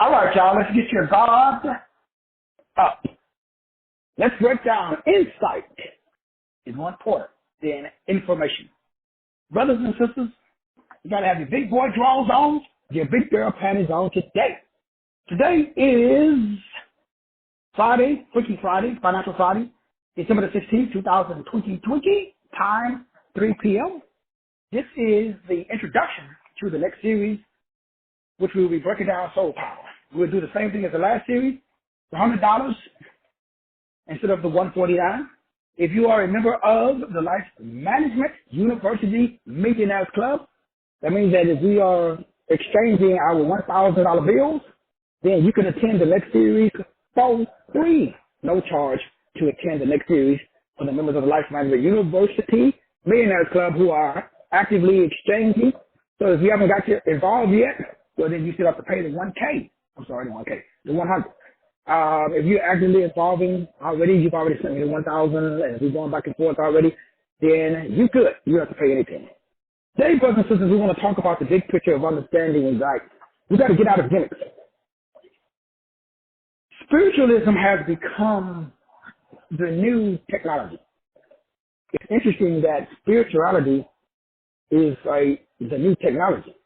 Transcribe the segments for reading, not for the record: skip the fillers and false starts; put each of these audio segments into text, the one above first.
All right, y'all, let's get your guard up. Let's break down insight is more important than information. Brothers and sisters, you got to have your big boy drawers on, your big girl panties on today. Today is Friday, Freaky Friday, Financial Friday, December the 16th, 2020, time 3 p.m. This is the introduction to the next series, which we will be breaking down soul power. We'll do the same thing as the last series, the $100 instead of the $149. If you are a member of the Life Management University Millionaires Club, that means that if we are exchanging our $1,000 bills, then you can attend the next series for free. No charge to attend the next series for the members of the Life Management University Millionaires Club who are actively exchanging. So if you haven't got involved yet, well, then you still have to pay the 1K. I'm sorry, the 1K, the 100. If you're actively involving already, you've already sent me the 1,000, and if we're going back and forth already, then you're good. You don't have to pay anything. Today, brothers and sisters, we want to talk about the big picture of understanding and like we got to get out of gimmicks. Spiritualism has become the new technology. It's interesting that spirituality is the new technology.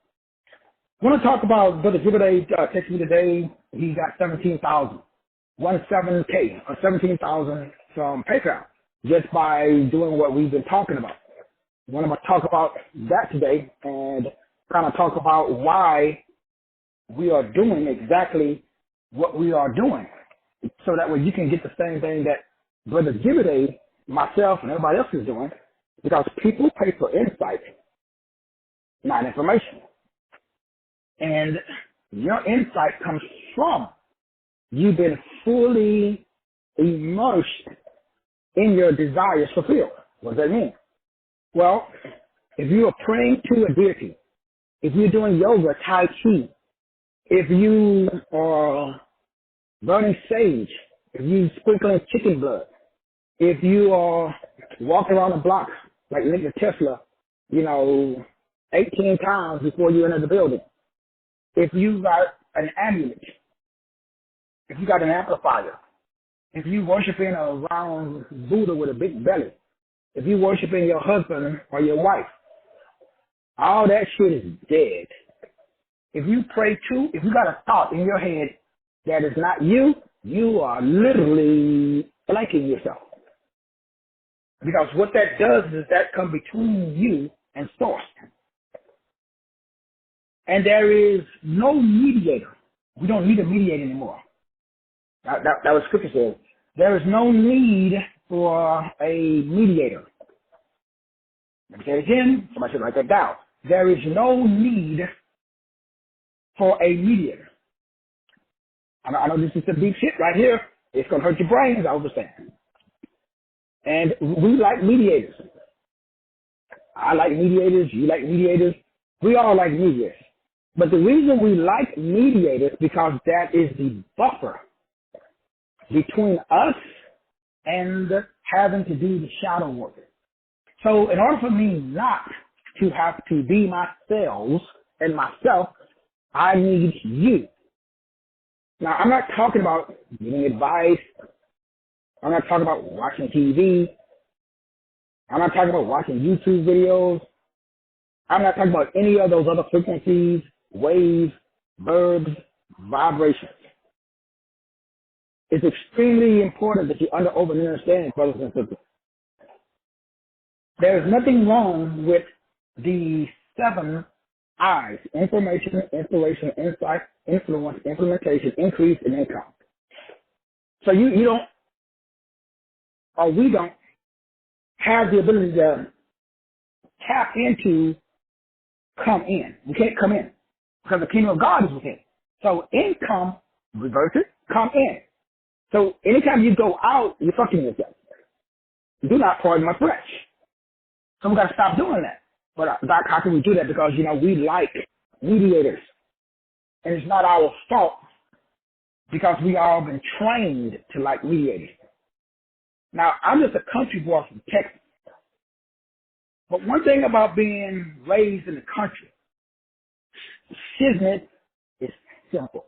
I want to talk about Brother Jibade texted me today. He got 17,000, 17K or 17,000 from PayPal just by doing what we've been talking about. I want to talk about that today and kind of talk about why we are doing exactly what we are doing, so that way you can get the same thing that Brother Jibade, myself, and everybody else is doing, because people pay for insight, not information. And your insight comes from you being fully immersed in your desires fulfilled. What does that mean? Well, if you are praying to a deity, if you're doing yoga, Tai Chi, if you are burning sage, if you sprinkling chicken blood, if you are walking around the block like Nikola Tesla, 18 times before you enter the building, if you got an amulet, if you got an amplifier, if you worshiping around Buddha with a big belly, if you worshiping your husband or your wife, all that shit is dead. If you if you got a thought in your head that is not you, you are literally blanking yourself. Because what that does is that come between you and source. And there is no mediator. We don't need a mediator anymore. That was scripture says. There is no need for a mediator. Let me say it again. Somebody should write that down. There is no need for a mediator. I know this is the deep shit right here. It's going to hurt your brains, I understand. And we like mediators. I like mediators. You like mediators. We all like mediators. But the reason we like mediators because that is the buffer between us and having to do the shadow work. So in order for me not to have to be myself and myself, I need you. Now, I'm not talking about giving advice. I'm not talking about watching TV. I'm not talking about watching YouTube videos. I'm not talking about any of those other frequencies, waves, verbs, vibrations. It's extremely important that you understand, brothers and sisters. There is nothing wrong with the 7 I's: information, inspiration, insight, influence, implementation, increase, and income. So you don't, or we don't have the ability to tap into come in. We can't come in because the kingdom of God is within. So income, reverse it, come in. So anytime you go out, you're fucking yourself. Do not pardon my French. So we got to stop doing that. But Doc, how can we do that? Because, we like mediators. And it's not our fault because we all been trained to like mediators. Now, I'm just a country boy from Texas. But one thing about being raised in the country, shiznit is simple.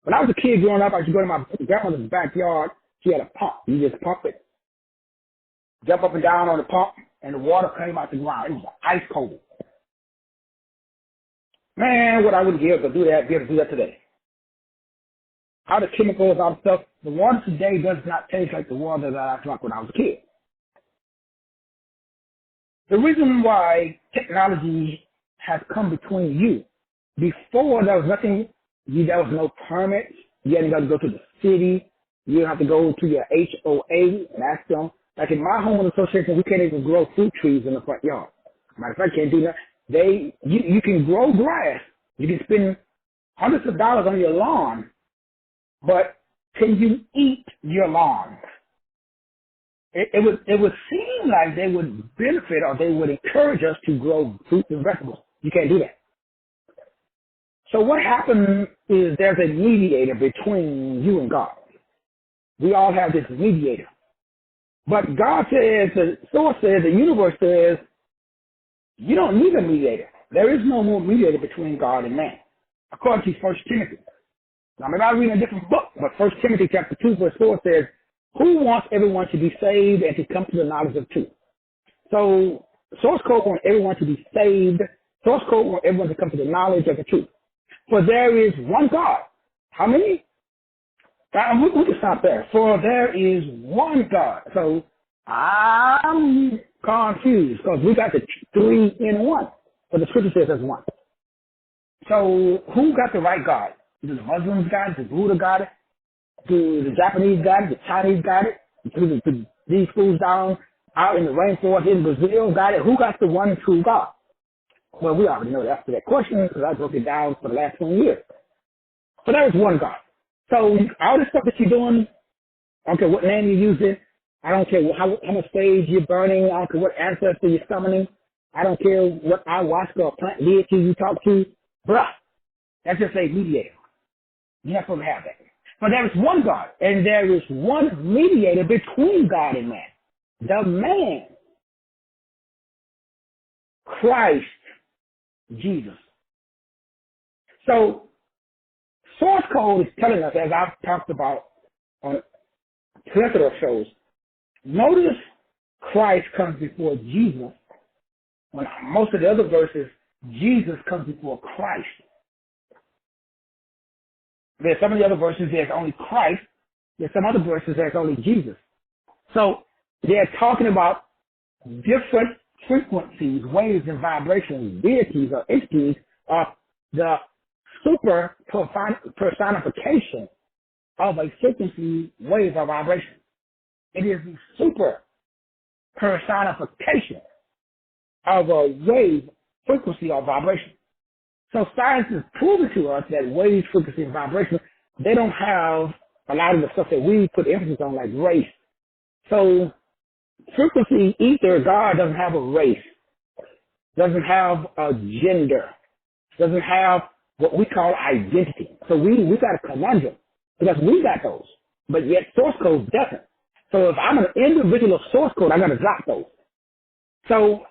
When I was a kid growing up, I used to go to my grandmother's backyard. She had a pump. You just pump it, jump up and down on the pump, and the water came out the ground. It was ice cold. Man, what I would give to do that, be able to do that today. All the chemicals, all the stuff, the water today does not taste like the water that I drank when I was a kid. The reason why technology has come between you, before there was nothing, there was no permits, you hadn't got to go to the city, you have to go to your HOA and ask them. Like in my homeowner association, we can't even grow fruit trees in the front yard. Matter of fact, can't do that. You can grow grass. You can spend hundreds of dollars on your lawn, but can you eat your lawn? It would seem like they would benefit or they would encourage us to grow fruits and vegetables. You can't do that. So what happened is there's a mediator between you and God. We all have this mediator. But God says, the source says, the universe says, you don't need a mediator. There is no more mediator between God and man, according to 1 Timothy. Now, maybe I'm reading a different book, but 1 Timothy chapter 2, verse 4 says, who wants everyone to be saved and to come to the knowledge of truth? So, source code wants everyone to be saved. Source code wants everyone to come to the knowledge of the truth. For there is one God. How many? We can stop there. For there is one God. So, I'm confused because we got the 3 in 1. But the scripture says there's one. So, who got the right God? Do the Muslims got it? The Buddha got it? Do the Japanese got it? The Chinese got it? Do these fools down out in the rainforest in Brazil got it? Who got the one true God? Well, we already know the answer to that question because I broke it down for the last 20 years. But there is one God. So all this stuff that you're doing, I don't care what name you're using, I don't care how much sage you're burning, I don't care what ancestor you're summoning, I don't care what ayahuasca or plant deity you talk to, bruh, that's just a mediator. You're not supposed to have that. But there is one God, and there is one mediator between God and man. The man, Christ Jesus. So, source code is telling us, as I've talked about on plethora of shows, notice Christ comes before Jesus, when most of the other verses, Jesus comes before Christ. There's some of the other verses, there's only Christ. There's some other verses, there's only Jesus. So they're talking about different frequencies, waves, and vibrations, deities or entities of the super personification of a frequency, wave, or vibration. It is the super personification of a wave, frequency, or vibration. So science is proving to us that waves, frequency, and vibration, they don't have a lot of the stuff that we put emphasis on, like race. So frequency, ether, God doesn't have a race, doesn't have a gender, doesn't have what we call identity. So we got a conundrum because we got those, but yet source code doesn't. So if I'm an individual source code, I got to drop those. So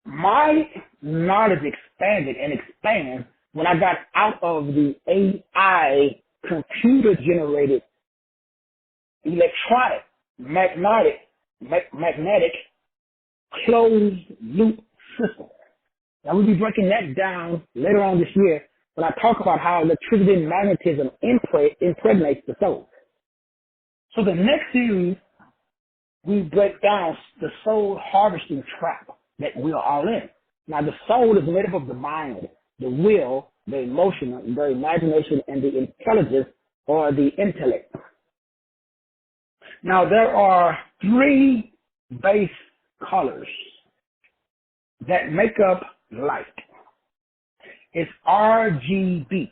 my knowledge expanded and expands when I got out of the AI computer-generated electronic, magnetic, closed-loop system. Now, we'll be breaking that down later on this year when I talk about how electricity and magnetism impregnates the soul. So the next series, we break down the soul harvesting trap that we are all in. Now, the soul is made up of the mind, the will, the emotion, the imagination, and the intelligence or the intellect. Now, there are 3 base colors that make up light. It's RGB.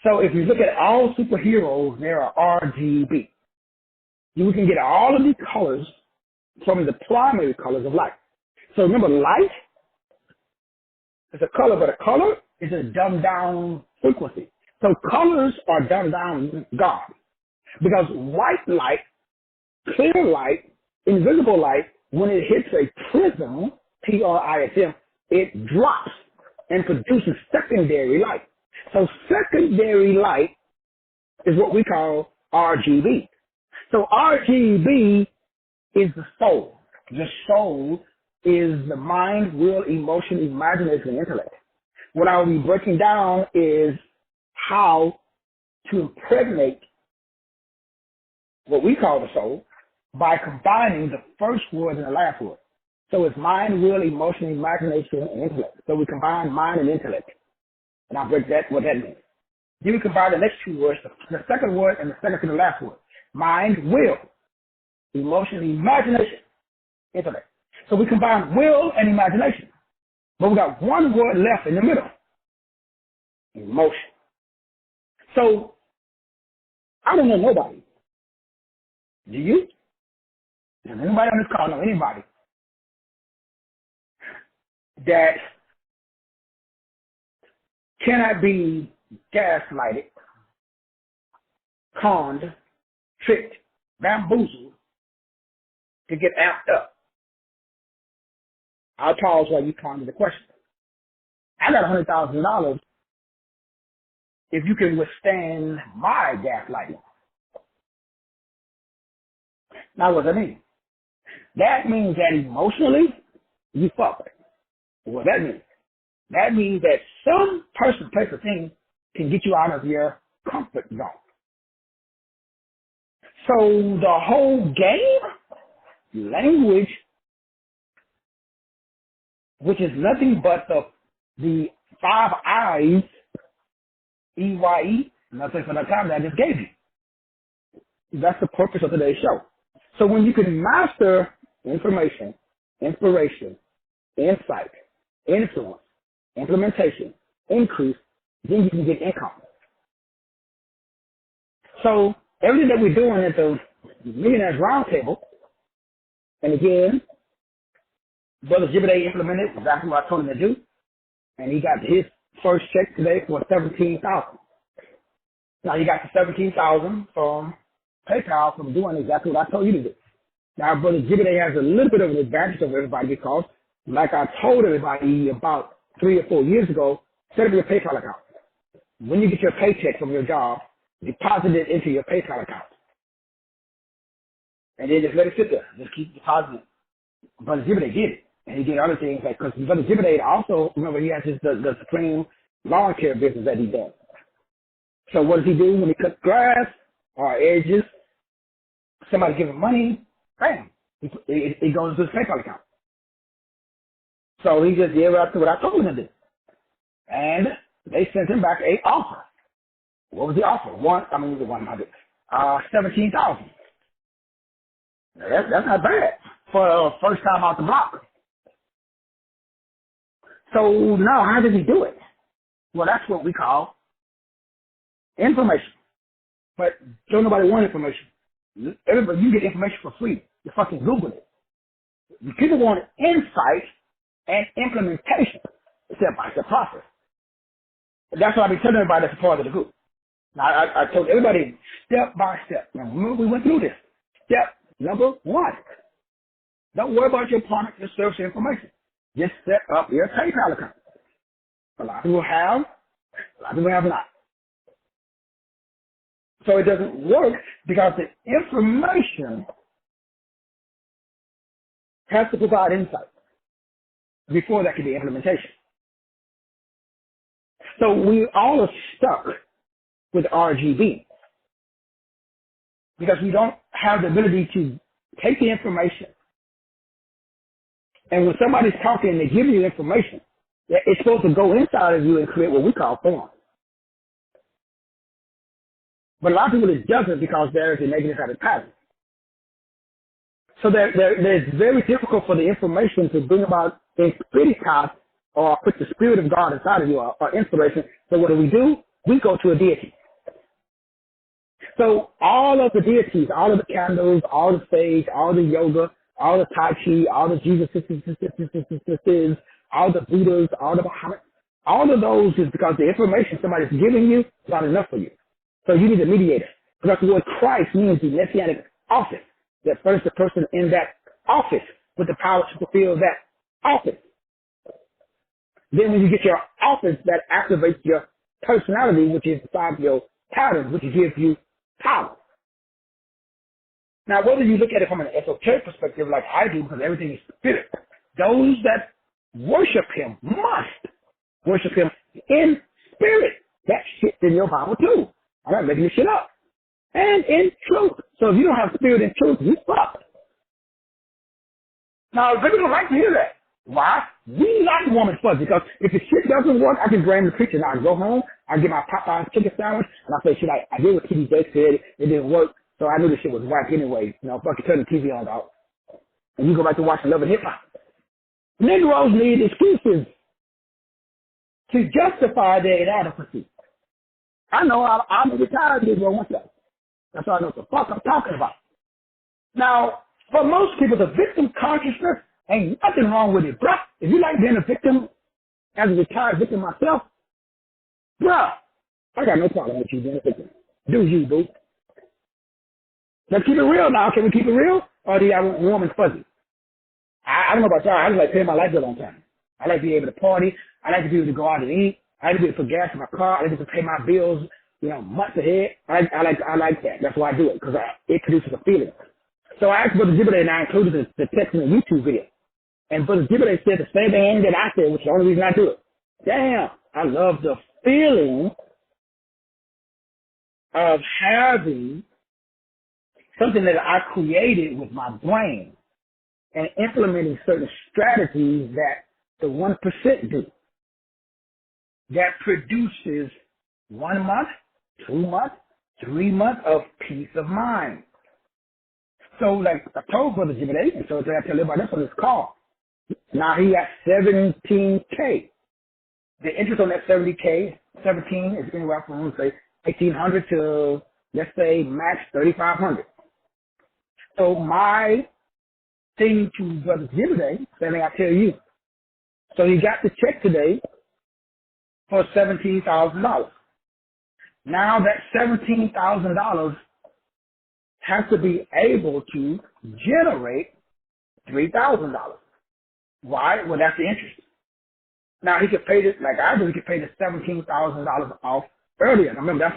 So if you look at all superheroes, there are RGB. You can get all of these colors from the primary colors of light. So remember, light is a color, but a color is a dumbed down frequency. So colors are dumbed down God. Because white light, clear light, invisible light, when it hits a prism, PRISM, it drops and produces secondary light. So secondary light is what we call RGB. So RGB is the soul. The soul is the mind, will, emotion, imagination, and intellect. What I'll be breaking down is how to impregnate what we call the soul by combining the first word and the last word. So it's mind, will, emotion, imagination, and intellect. So we combine mind and intellect. And I'll break that, what that means. Then we combine the next two words, the second word and the second to the last word. Mind, will, emotion, imagination, intellect. So we combine will and imagination. But we got one word left in the middle. Emotion. So I don't know nobody. Do you? Does anybody on this call know anybody that cannot be gaslighted, conned, tricked, bamboozled to get amped up? I'll pause while you ponder the question. I got $100,000 if you can withstand my gaslighting. Now, what does that mean? That means that emotionally, you fucked. What that means? That means that some person, place, or thing can get you out of your comfort zone. So the whole game, language, which is nothing but the 5 I's, EYE, nothing for the time that I just gave you. That's the purpose of today's show. So when you can master information, inspiration, insight, influence, implementation, increase, then you can get income. So everything that we're doing at the Millionaires Roundtable, and again, Brother Jibade implemented exactly what I told him to do, and he got his first check today for $17,000. Now you got the $17,000 from PayPal from doing exactly what I told you to do. Now, Brother Jibade has a little bit of an advantage over everybody because, like I told everybody about 3 or 4 years ago, set up your PayPal account. When you get your paycheck from your job, deposit it into your PayPal account. And then just let it sit there. Just keep depositing it. Brother Jibade did it. And he did other things, like, because Brother Jibade also, remember, he has the Supreme lawn care business that he does. So what does he do when he cuts grass or edges? Somebody give him money, bam, he goes to his PayPal account. So he just did what I told him to do. And they sent him back an offer. What was the offer? 17,000. That's not bad for a first time out the block. So now, how does he do it? Well, that's what we call information. But don't nobody want information. Everybody, you get information for free. You fucking Google it. People want insight and implementation, step-by-step process. That's why I be telling everybody that's a part of the group. Now, I told everybody step by step. Now, remember, we went through this. Step number 1. Don't worry about your product, your service, your information. Just set up your PayPal account. A lot of people have, a lot of people have not. So it doesn't work because the information has to provide insight before that can be implementation. So we all are stuck with RGB because we don't have the ability to take the information. And when somebody's talking and they give you information, it's supposed to go inside of you and create what we call form. But a lot of people, it doesn't because there's a negative habit pattern. So it's very difficult for the information to bring about a spiritas or put the spirit of God inside of you or inspiration. So what do? We go to a deity. So all of the deities, all of the candles, all the sage, all the yoga, all the Tai Chi, all the Jesus, all the Buddhas, all the Muhammad, all of those is because the information somebody's giving you is not enough for you. So you need a mediator. Because the word Christ means the messianic office. That first the person in that office with the power to fulfill that office. Then when you get your office, that activates your personality, which is 5 your patterns, which gives you power. Now, whether you look at it from an esoteric perspective like I do, because everything is spirit, those that worship him must worship him in spirit. That shit's in your power too. I'm not making this shit up. And in truth. So if you don't have spirit and truth, you fucked. Now, people don't like to hear that. Why? We like warm and fuzzy, because if the shit doesn't work, I can blame the preacher. Now I go home, I get my Popeyes chicken sandwich, and I say, shit, I did what TD Jakes said, it didn't work, so I knew this shit was whack anyway. You know, fucking turn the TV on, dog. And you go back to watching Love and Hip Hop. Negroes need excuses to justify their inadequacy. I know I'm a retired Negro myself. That's why I know what the fuck I'm talking about. Now, for most people, the victim consciousness ain't nothing wrong with it, bruh. If you like being a victim, as a retired victim myself, bruh, I got no problem with you being a victim. Do you, boo? Let's keep it real now. Can we keep it real? Or do y'all want warm and fuzzy? I don't know about y'all. I just like paying my light bill on time. I like to be able to party. I like to be able to go out and eat. I like to be able to put gas in my car. I like to pay my bills, months ahead. I like that. That's why I do it, because it produces a feeling. So I asked Brother Jibade, and I included the text in the YouTube video. And Brother Jibade said the same thing that I said, which is the only reason I do it. Damn, I love the feeling of having something that I created with my brain and implementing certain strategies that the 1% do. That produces 1 month, 2 months, 3 months of peace of mind. So, like I told Brother Jibade, and so I tell everybody else on this call, now he got $17K. The interest on that 17 is anywhere from, say, $1,800 to, let's say, max $3,500. So my thing to Brother Jibade, same thing I tell you. So he got the check today for $17,000. Now that $17,000 has to be able to generate $3,000. Why? Well, that's the interest. Now he could pay this, like I do, he could pay the $17,000 off earlier. Now remember,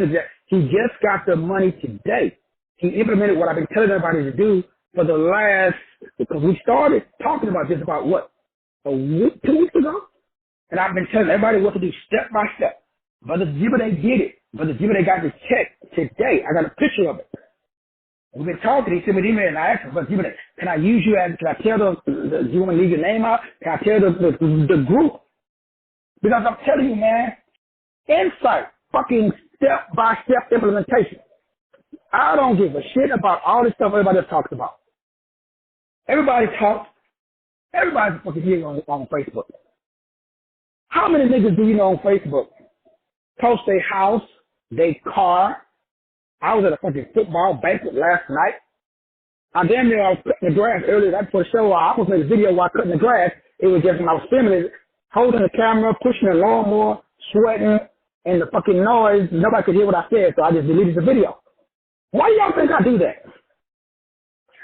he just got the money today. He implemented what I've been telling everybody to do for the last, because we started talking about this about what, a week, 2 weeks ago? And I've been telling everybody what to do step by step. Brother Jibade did it. Brother Jibade got the check today. I got a picture of it. We've been talking. He sent me an email and I asked him, Brother Jibade, can I use you as, can I tell do you want to leave your name out? Can I tell the group? Because I'm telling you, man, insight, fucking step-by-step implementation. I don't give a shit about all this stuff everybody else talks about. Everybody talks. Everybody's fucking here on Facebook. How many niggas do you know on Facebook post their house, their car? I was at a fucking football banquet last night. I damn near I was cutting the grass earlier that before the show. I almost made a video while cutting the grass. It was just when I was filming it, holding the camera, pushing the lawnmower, sweating, and the fucking noise. Nobody could hear what I said, so I just deleted the video. Why do y'all think I do that?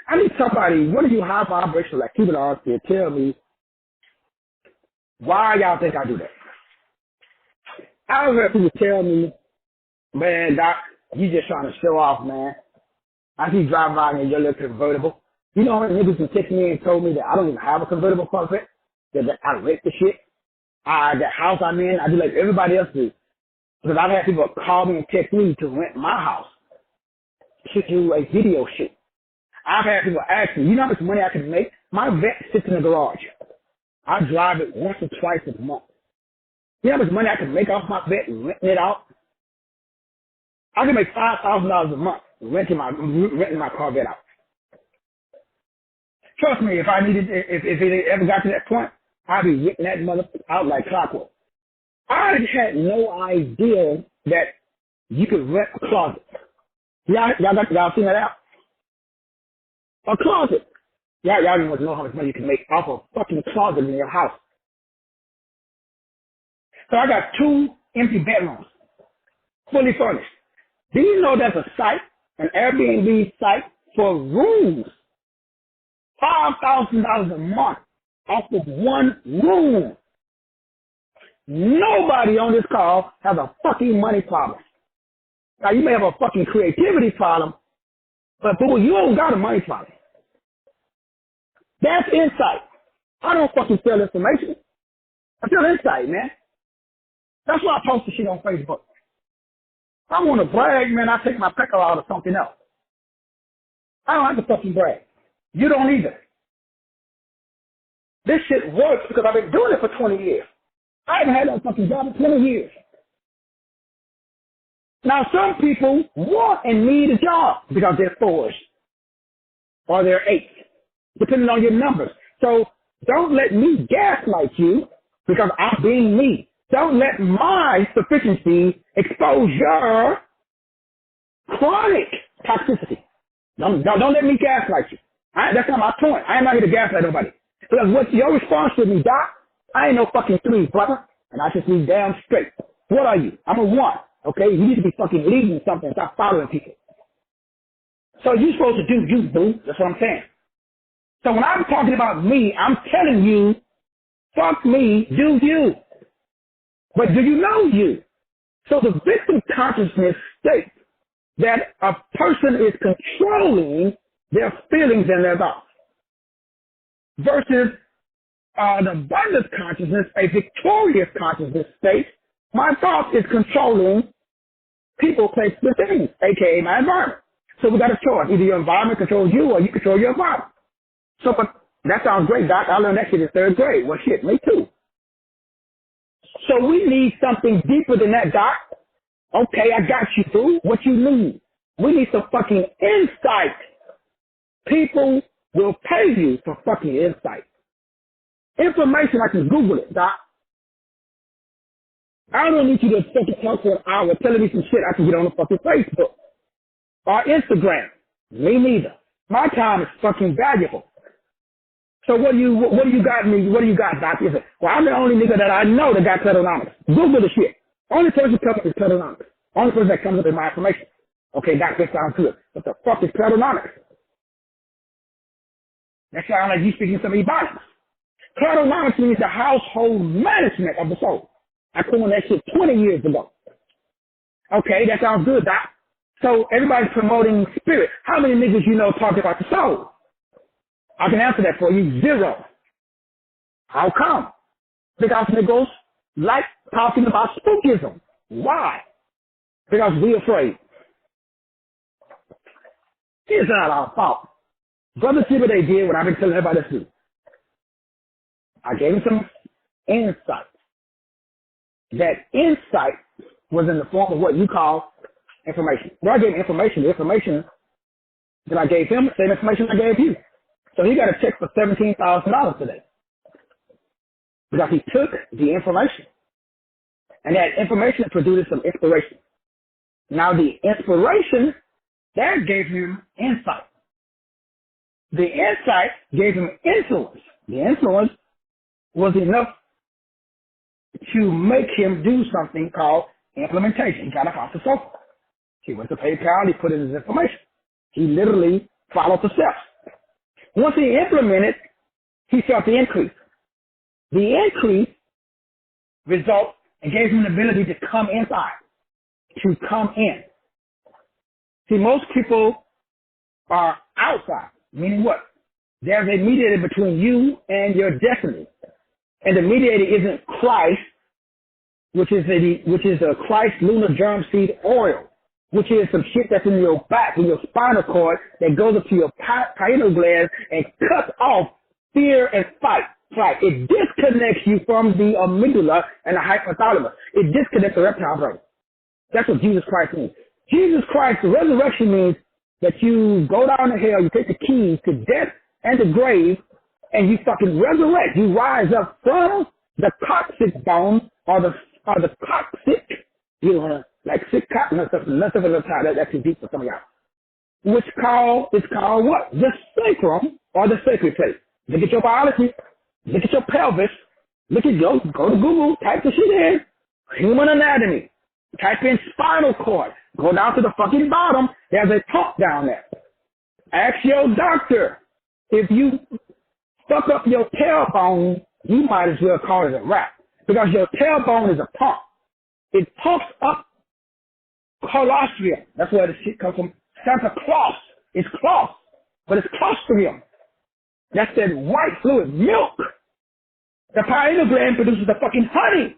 I need somebody, one of you high vibrational like Cuban artists to tell me why y'all think I do that. I've heard people tell me, man, Doc, you just trying to show off, man. I see you driving by in your little convertible. You know how many niggas can text me and told me that I don't even have a convertible corporate, that I rent the shit. The house I'm in, I do like everybody else do. Because I've had people call me and text me to rent my house. To do a video shoot. I've had people ask me, you know how much money I can make? My vet sits in the garage. I drive it once or twice a month. You know how much money I can make off my vet and renting it out? I can make $5,000 a month renting my Corvette out. Trust me, if it ever got to that point, I'd be renting that motherfucker out like clockwork. I had no idea that you could rent a closet. Y'all seen that out? A closet. Y'all don't want to know how much money you can make off a fucking closet in your house. So I got 2 empty bedrooms, fully furnished. Do you know that's a site, an Airbnb site for rooms? $5,000 a month off of one room. Nobody on this call has a fucking money problem. Now, you may have a fucking creativity problem, but boo, you don't got a money problem. That's insight. I don't fucking sell information. I sell insight, man. That's why I post the shit on Facebook. If I want to brag, man, I take my pecker out or something else. I don't have to fucking brag. You don't either. This shit works because I've been doing it for 20 years. I haven't had that fucking job in 20 years. Now, some people want and need a job because they're 4s or they're 8s, depending on your numbers. So don't let me gaslight you because I'm being me. Don't let my sufficiency expose your chronic toxicity. Don't let me gaslight you. That's not my point. I am not here to gaslight nobody. Because what's your response to me, Doc? I ain't no fucking 3, brother. And I just be damn straight. What are you? I'm a 1. Okay? You need to be fucking leading something. Stop following people. So you're supposed to do you, boo. That's what I'm saying. So when I'm talking about me, I'm telling you, fuck me, do you. But do you know you? So the victim consciousness states that a person is controlling their feelings and their thoughts versus an abundance consciousness, a victorious consciousness states my thought is controlling people, places, and things, aka my environment. So we got a choice. Either your environment controls you or you control your environment. So but that sounds great, Doc. I learned that shit in 3rd grade. Well, shit, me too. So we need something deeper than that, Doc. Okay, I got you, boo. What you need? We need some fucking insight. People will pay you for fucking insight. Information, I can Google it, Doc. I don't need you to fucking talk for an hour telling me some shit I can get on the fucking Facebook or Instagram. Me neither. My time is fucking valuable. So what do you got me? What do you got, Doc? You say, well, I'm the only nigga that I know that got Platonomics. Google the shit. Only person that comes up is Platonomics. Only person that comes up in my information. Okay, Doc, that sounds good. What the fuck is Platonomics? That sounds like you speaking some Ebonics. Platonomics means the household management of the soul. I coined that shit 20 years ago. Okay, that sounds good, Doc. So everybody's promoting spirit. How many niggas you know talk about the soul? I can answer that for you. 0. How come? Because niggas like talking about spookism. Why? Because we're afraid. It's not our fault. Brother Jibade did what I've been telling everybody to do. I gave him some insight. That insight was in the form of what you call information. When I gave him information, the information that I gave him, the same information I gave you. So he got a check for $17,000 today. Because he took the information. And that information produced some inspiration. Now the inspiration, that gave him insight. The insight gave him influence. The influence was enough to make him do something called implementation. He got up off the sofa. He went to PayPal, he put in his information. He literally followed the steps. Once he implemented, he felt the increase. The increase resulted and gave him the ability to come inside, to come in. See, most people are outside, meaning what? There's a mediator between you and your destiny. And the mediator isn't Christ, which is a Christ lunar germ seed oil, which is some shit that's in your back, in your spinal cord, that goes up to your pineal gland and cuts off fear and fight. It disconnects you from the amygdala and the hypothalamus. It disconnects the reptile brain. That's what Jesus Christ means. Jesus Christ, the resurrection means that you go down to hell, you take the keys to death and the grave, and you fucking resurrect. You rise up from the toxic bone or the toxic, you know, like sick cotton or something. That's too deep for some of y'all. It's called what? The sacrum or the sacred place. Look at your biology. Look at your pelvis. Go to Google, type the shit in. Human anatomy. Type in spinal cord. Go down to the fucking bottom. There's a pump down there. Ask your doctor. If you fuck up your tailbone, you might as well call it a wrap. Because your tailbone is a pump. It pumps up colostrum. That's where the shit comes from. Santa Claus. It's cloth, but it's colostrum. That's that white fluid, milk. The pineal gland produces the fucking honey.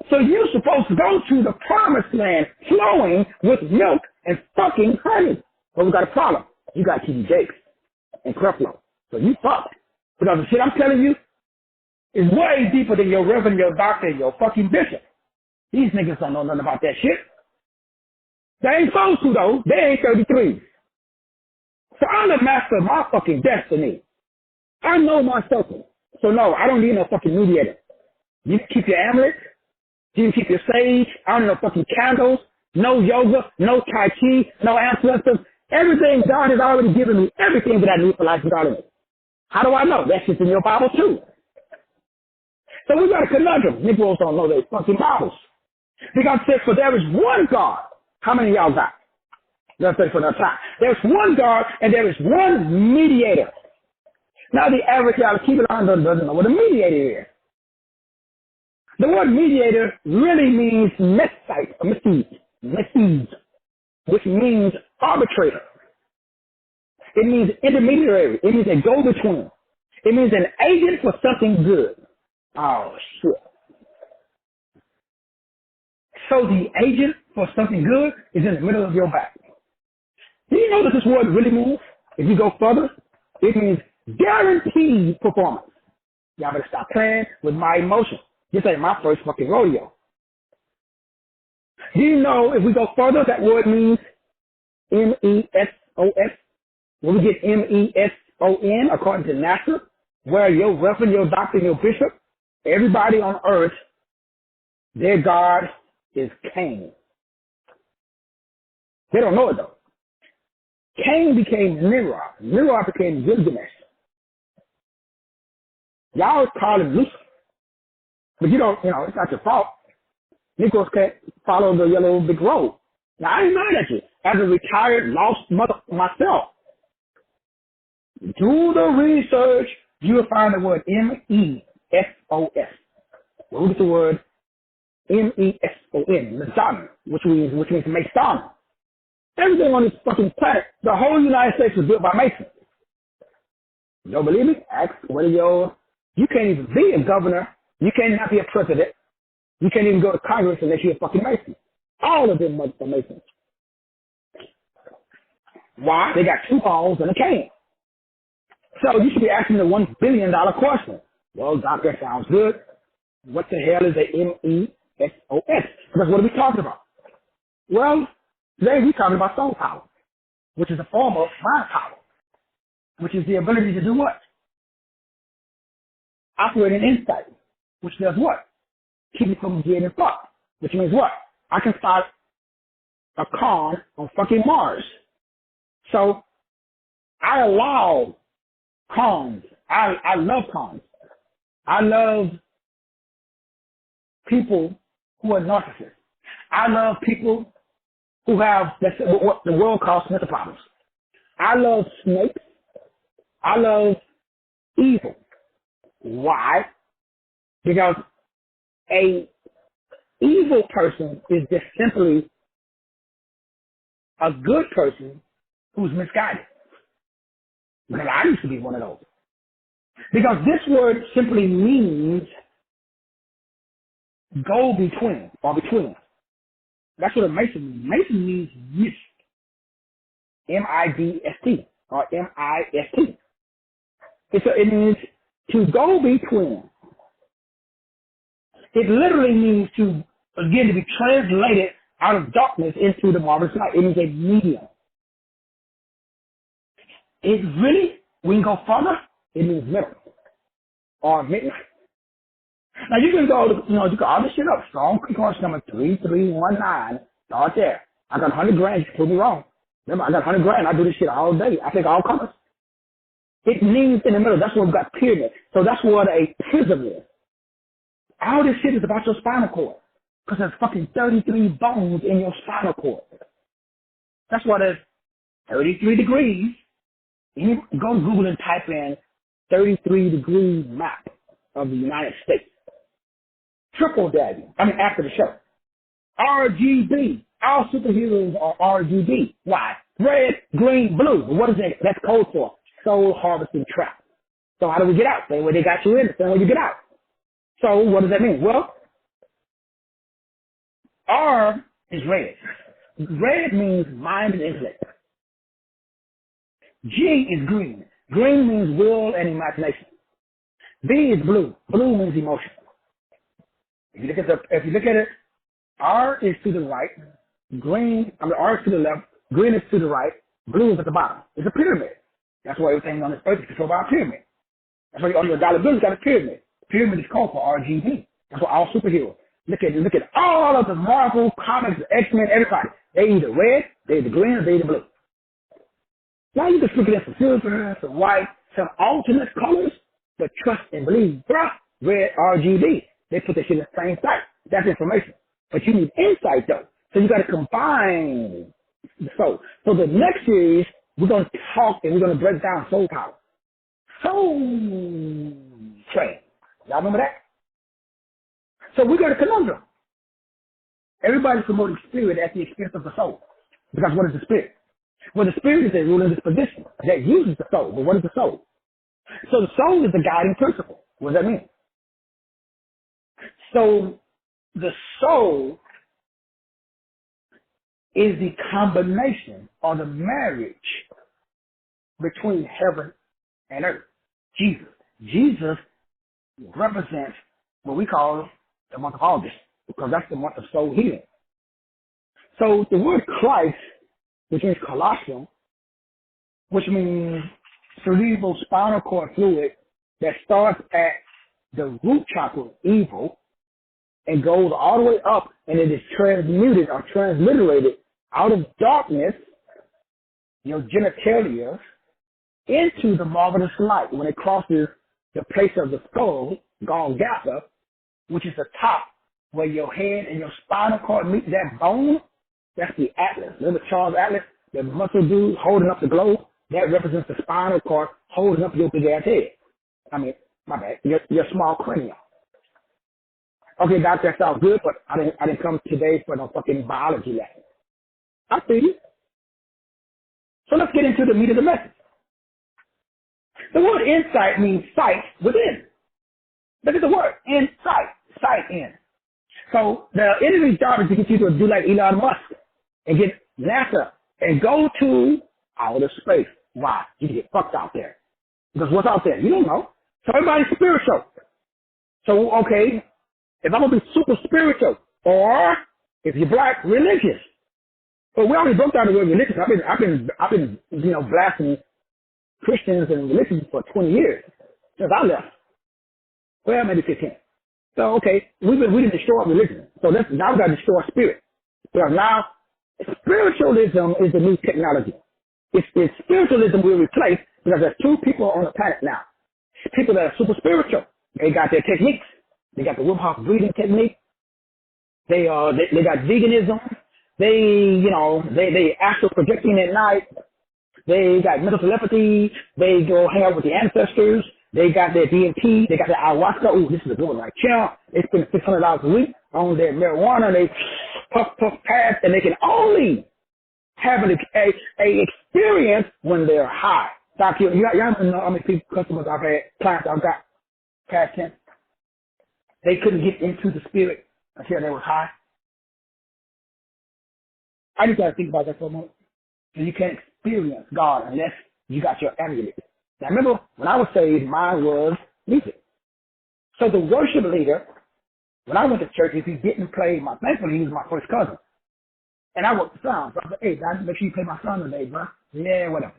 So you're supposed to go to the promised land flowing with milk and fucking honey. But we got a problem. You got TD Jakes and Creflo. So you fucked. Because the shit I'm telling you is way deeper than your reverend, your doctor, and your fucking bishop. These niggas don't know nothing about that shit. They ain't supposed to though. They ain't 33. So I'm the master of my fucking destiny. I know my circle. So no, I don't need no fucking mediator. You can keep your amulet. You can keep your sage. I don't need no fucking candles. No yoga. No tai chi. No ancestors. Everything God has already given me. Everything that I need for life and godliness. How do I know? That shit's in your Bible too. So we got a conundrum. Negroes don't know their fucking Bibles. Because it says, for there is one God. How many of y'all got? Let's say for another time. There's one God and there is one mediator. Now the average y'all keep it on doesn't know what a mediator is. The word mediator really means mesite, or meside, which means arbitrator. It means intermediary. It means a go-between. It means an agent for something good. Oh, shit. So the agent for something good is in the middle of your back. Do you know what this word really means? If you go further, it means guaranteed performance. Y'all better stop playing with my emotions. This ain't my first fucking rodeo. Do you know if we go further, that word means MESOS? When we get MESON, according to NASA, where your reverend, your doctor, your bishop, everybody on earth, their God is Cain. They don't know it though. Cain became Nimrod. Nimrod became Gilgamesh. Y'all call him Lucifer. But you don't, it's not your fault. Negroes can't follow the yellow brick road. Now, I ain't mad at you. As a retired, lost mother myself, do the research, you'll find the word MESOS. Look at the word MESON, Madonna, which means Mason. Everything on this fucking planet, the whole United States was built by Masons. You don't believe me? Ask one of your, you can't even be a governor. You can't not be a president. You can't even go to Congress unless you're a fucking Mason. All of them are Masons. Why? They got two balls and a can. So you should be asking the $1 billion question. Well, doctor, sounds good. What the hell is a MESOS? Because what are we talking about? Well, today we're talking about soul power, which is a form of mind power, which is the ability to do what? Operate in insight, which does what? Keep you from getting fucked, which means what? I can start a con on fucking Mars. So I allow cons. I love cons. I love people who are narcissists. I love people who have what the world calls mental problems. I love snakes. I love evil. Why? Because a evil person is just simply a good person who's misguided. Because I used to be one of those. Because this word simply means go between or between. That's what a Mason means. Mason means mist. M-I-D-S-T or M-I-S-T. It means to go between. It literally means to, again, to be translated out of darkness into the marvelous light. It means a medium. It really, when you go further, it means middle or midnight. Now you can go, you can all this shit up. Strong course number 3319. Start there. I got 100 grand. You can prove me wrong. Remember, I got 100 grand. I do this shit all day. I take all colors. It means in the middle. That's where we got pyramid. So that's what a prism is. All this shit is about your spinal cord. Because there's fucking 33 bones in your spinal cord. That's why there's 33 degrees. You go to Google and type in 33-degree map of the United States. Triple Daddy. After the show. RGB. All superheroes are RGB. Why? Red, green, blue. What is that? That's code for soul harvesting trap. So how do we get out? Same way they got you in, the same way you get out. So what does that mean? Well, R is red. Red means mind and intellect. G is green. Green means will and imagination. B is blue. Blue means emotion. If you look at it, R is to the right. R is to the left. Green is to the right. Blue is at the bottom. It's a pyramid. That's why everything on this earth is controlled by a pyramid. That's why on your dollar bill, you got a pyramid. Pyramid is called for RGB. That's why all superheroes. Look at all of the Marvel comics, X-Men, everybody. They either red, they either green, or they either blue. Now you can look at some silver, some white, some alternate colors, but trust and believe, bruh, red RGB. They put that shit in the same site. That's information. But you need insight though. So you got to combine the soul. So the next series, we're going to talk and we're going to break down soul power. Soul train. Y'all remember that? So we got a conundrum. Everybody's promoting spirit at the expense of the soul. Because what is the spirit? Well, the spirit is a ruling disposition that uses the soul. But what is the soul? So the soul is the guiding principle. What does that mean? So the soul is the combination or the marriage between heaven and earth. Jesus represents what we call the month of August, because that's the month of soul healing. So the word Christ, which means colostrum, which means cerebral spinal cord fluid that starts at the root chakra, evil, and goes all the way up, and it is transmuted or transliterated out of darkness, your genitalia, into the marvelous light when it crosses the place of the skull, Golgotha, which is the top where your head and your spinal cord meet that bone. That's the Atlas. Remember Charles Atlas, the muscle dude holding up the globe? That represents the spinal cord holding up your big ass head. My bad, your small cranium. Okay, Doc, that sounds good, but I didn't come today for no fucking biology lesson. I see you. So let's get into the meat of the message. The word insight means sight within. Look at the word, insight, sight in. So the enemy's job is to get you to do like Elon Musk and get NASA and go to outer space. Why? You get fucked out there. Because what's out there? You don't know. So everybody's spiritual. So, okay, if I'm going to be super spiritual, or if you're black, religious. But we already broke down the word religious. I've been blasting Christians and religions for 20 years since I left. Well, maybe 15. So, okay, we didn't destroy religion. So now we got to destroy spirit. Because now, spiritualism is the new technology. It's spiritualism will replace, because there's two people on the planet now. People that are super spiritual. They got their techniques. They got the Wim Hof breathing technique. They got veganism. They astral projecting at night. They got mental telepathy. They go hang out with the ancestors. They got their DMT. They got their ayahuasca. Ooh, this is a good one right here. They spend $600 a week on their marijuana. They puff, pass, and they can only have an experience when they're high. Doc, y'all know how many customers I've had, clients I've got past tense. They couldn't get into the spirit until they were high. I just got to think about that for a moment. So you can't experience God unless you got your amulet. Now remember, when I was saved, mine was music. So the worship leader, when I went to church, if he didn't play thankfully he was my first cousin. And I worked the sound. So I said, hey, guys, make sure you play my song today, bro. Yeah, whatever.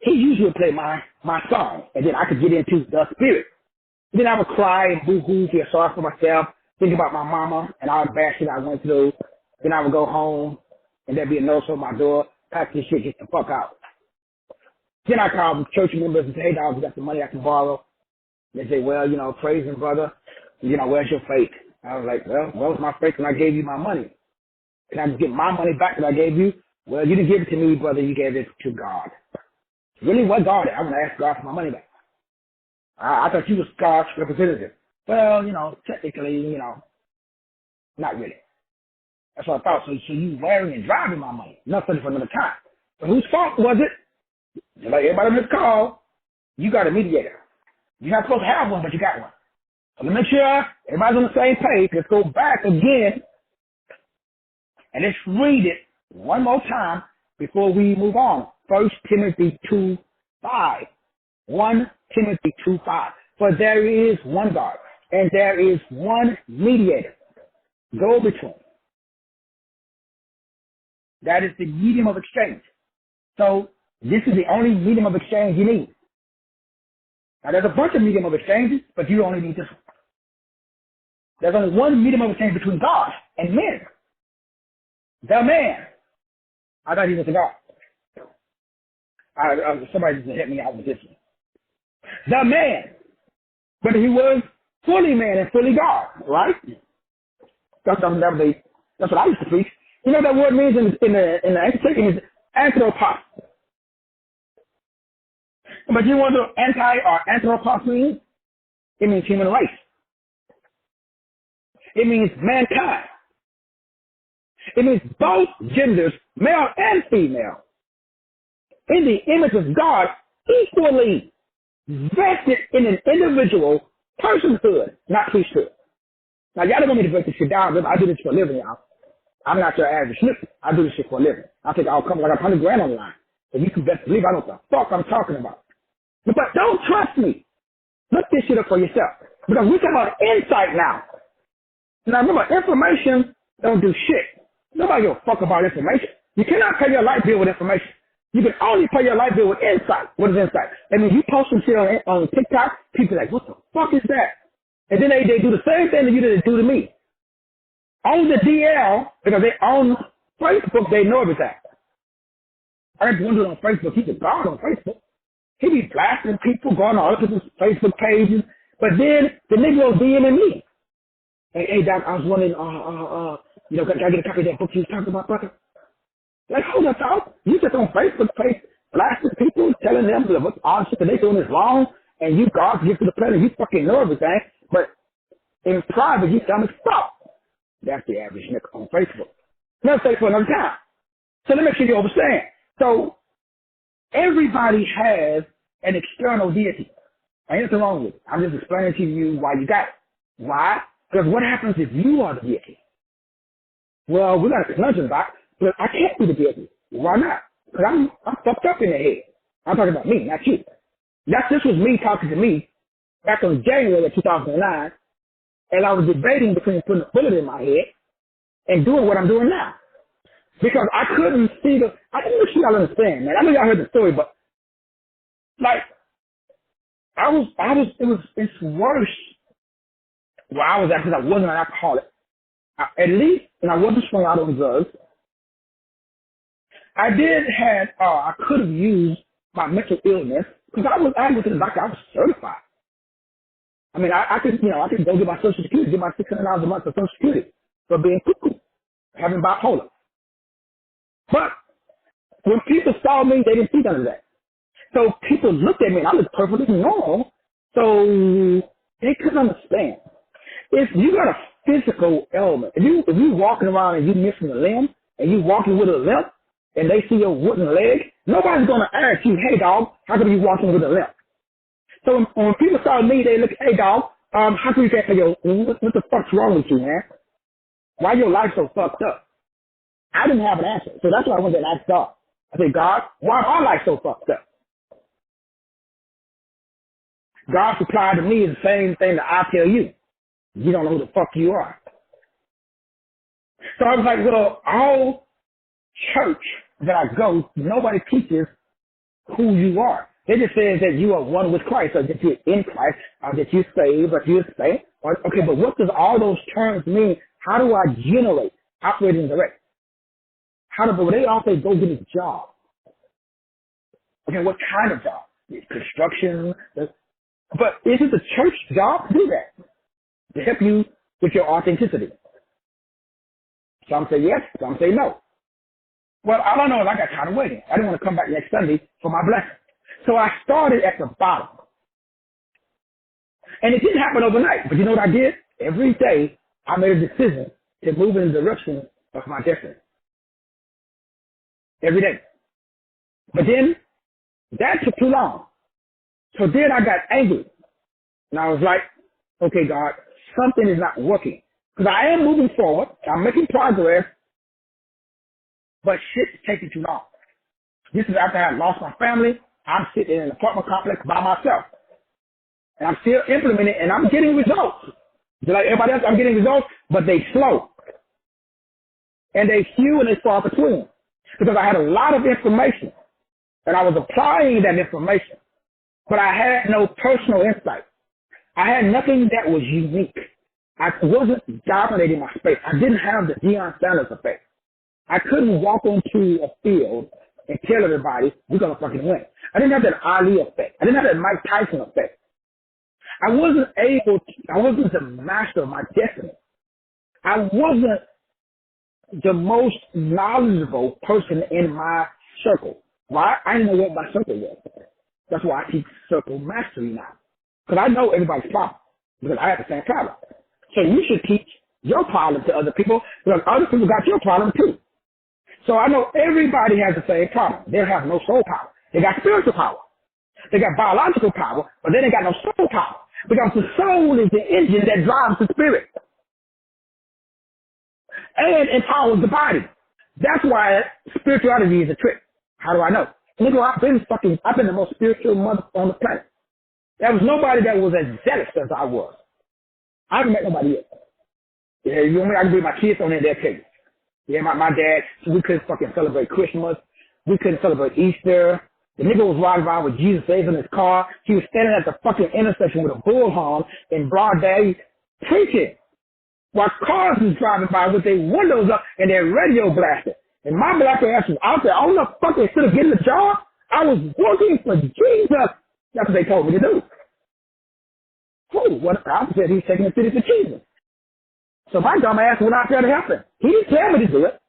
He usually would play my song, and then I could get into the spirit. Then I would cry and boo-hoo, feel sorry for myself, think about my mama and all the bad shit I went through. Then I would go home, and there'd be a notice on my door, pack this shit, get the fuck out. Then I called church members and say, hey, dog, you got some money I can borrow? They say, well, praise him, brother. Where's your faith? I was like, well, what was my faith when I gave you my money? Can I just get my money back that I gave you? Well, you didn't give it to me, brother. You gave it to God. Really, what God? I want to ask God for my money back. I thought you was God's representative. Well, technically, not really. That's what I thought. So you wearing and driving my money. Nothing for another time. But whose fault was it? Just like everybody on this call, you got a mediator. You're not supposed to have one, but you got one. So to make sure everybody's on the same page, let's go back again and let's read it one more time before we move on. 1 Timothy 2:5. 1 Timothy 2:5. For there is one God, and there is one mediator, go between. That is the medium of exchange. So this is the only medium of exchange you need. Now there's a bunch of medium of exchanges, but you only need this one. There's only one medium of exchange between God and men. The man. I thought he was a God. Somebody just hit me out with this one. The man. But he was fully man and fully God, right? That's what I used to preach. You know what that word means in the ancient? It means anthropos. But you want to anti or anthropos mean? It means human race. It means mankind. It means both genders, male and female, in the image of God, equally vested in an individual personhood, not priesthood. Now, y'all don't want me to break this shit down, because I do this for a living, y'all. I'm not your average sniffer. I do this shit for a living. I think I'll come like $100,000 on the line. So you can best believe I know what the fuck I'm talking about. But don't trust me. Look this shit up for yourself. Because we're talking about insight now. Now remember, information don't do shit. Nobody give a fuck about information. You cannot pay your light bill with information. You can only pay your light bill with insight. What is insight? And when you post some shit on TikTok, people are like, what the fuck is that? And then they do the same thing that you did do to me. On the DL, because they own Facebook, they know everything. I heard one dude on Facebook, he's a god on Facebook. He be blasting people, going on other people's Facebook pages. But then the nigga was DMing me. Hey, Doc, I was wondering, can I get a copy of that book you was talking about, brother? Like, hold up, dog. You just on Facebook page blasting people, telling them that what all shit that they doing is wrong, and you God give to the planet, you fucking know everything, but in private, you tell me stop. That's the average nigga on Facebook. Another say for another time. So let me make sure you understand. So everybody has an external deity. Ain't nothing wrong with it. I'm just explaining to you why you got it. Why? Because what happens if you are the deity? Well, we got a conundrum about it, but I can't be the deity. Why not? Because I'm fucked up in the head. I'm talking about me, not you. This was me talking to me back in January of 2009, and I was debating between putting a bullet in my head and doing what I'm doing now. Because I couldn't see I didn't make sure y'all understand, man. I know y'all heard the story, but like, it's worse where I was at because I wasn't an alcoholic. At least, and I wasn't strung out on drugs. I could have used my mental illness because I was to the doctor. I was certified. I mean, I could go get my Social Security, get my $600 a month for Social Security for being cuckoo, having bipolar. But when people saw me, they didn't see none of that. So people looked at me and I was perfectly normal. So they couldn't understand. If you got a physical element, if you walking around and you missing a limb and you walking with a limp and they see your wooden leg, nobody's gonna ask you, hey dog, how come you walking with a limp? So when people saw me, they look, hey dog, how come you can't say, what the fuck's wrong with you, man? Why your life so fucked up? I didn't have an answer. So that's why I went and asked God. I said, God, why my life so fucked up? God supplied to me the same thing that I tell you. You don't know who the fuck you are. So I was like, well, all church that I go, nobody teaches who you are. They just says that you are one with Christ, or that you're in Christ, or that you're saved, or you're saved. Okay, but what does all those terms mean? How do I generate, operate, and direct? But they all say, go get a job. Okay, what kind of job? Construction. But is it the church job to do that? To help you with your authenticity? Some say yes, some say no. Well, I don't know if I got tired of waiting. I didn't want to come back next Sunday for my blessing. So I started at the bottom. And it didn't happen overnight. But you know what I did? Every day, I made a decision to move in the direction of my destiny. Every day. But then, that took too long. So then I got angry. And I was like, okay, God, something is not working. Because I am moving forward. I'm making progress. But shit is taking too long. This is after I had lost my family. I'm sitting in an apartment complex by myself. And I'm still implementing, and I'm getting results. Just like everybody else, I'm getting results, but they slow. And they few and they far between. Because I had a lot of information. And I was applying that information. But I had no personal insight. I had nothing that was unique. I wasn't dominating my space. I didn't have the Deion Sanders effect. I couldn't walk onto a field and tell everybody, we're going to fucking win. I didn't have that Ali effect. I didn't have that Mike Tyson effect. I wasn't the master of my destiny. I wasn't the most knowledgeable person in my circle. Why? I didn't know what my circle was. That's why I teach circle mastery now. Because I know everybody's problem. Because I have the same problem. So you should teach your problem to other people because other people got your problem too. So I know everybody has the same problem. They don't have no soul power. They got spiritual power. They got biological power, but then they got no soul power. Because the soul is the engine that drives the spirit. And empowers the body. That's why spirituality is a trick. How do I know? Nigga, I've been the most spiritual mother on the planet. There was nobody that was as zealous as I was. I haven't met nobody else. Yeah, you want me? I can bring my kids on in their case. Yeah, my dad, we couldn't fucking celebrate Christmas. We couldn't celebrate Easter. The nigga was riding around with Jesus Saves in his car. He was standing at the fucking intersection with a bullhorn in broad day preaching. While cars was driving by with their windows up and their radio blasting. And my black ass was out there on the fucking instead of getting the job, I was working for Jesus. That's what they told me to do. Oh, what I said he's taking the city to Jesus. So my dumb ass went out there to help him. He didn't tell me to do it.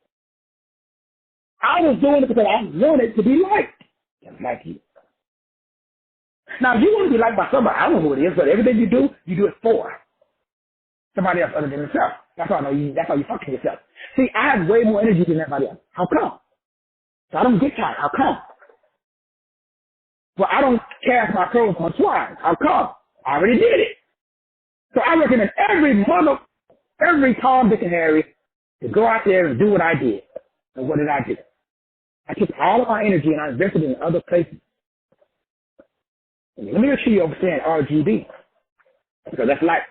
I was doing it because I wanted to be liked. Just like you. Now, if you want to be liked by somebody, I don't know who it is, but everything you do it for somebody else other than yourself. That's how I know you. That's how you fucking yourself. See, I have way more energy than everybody else. How come? So I don't get tired. How come? Well, I don't cast my pearls on swine. How come? I already did it. So I recommend every Tom, Dick, and Harry to go out there and do what I did. And what did I do? I took all of my energy and I invested in other places. And let me make sure you understand RGB. Because that's life.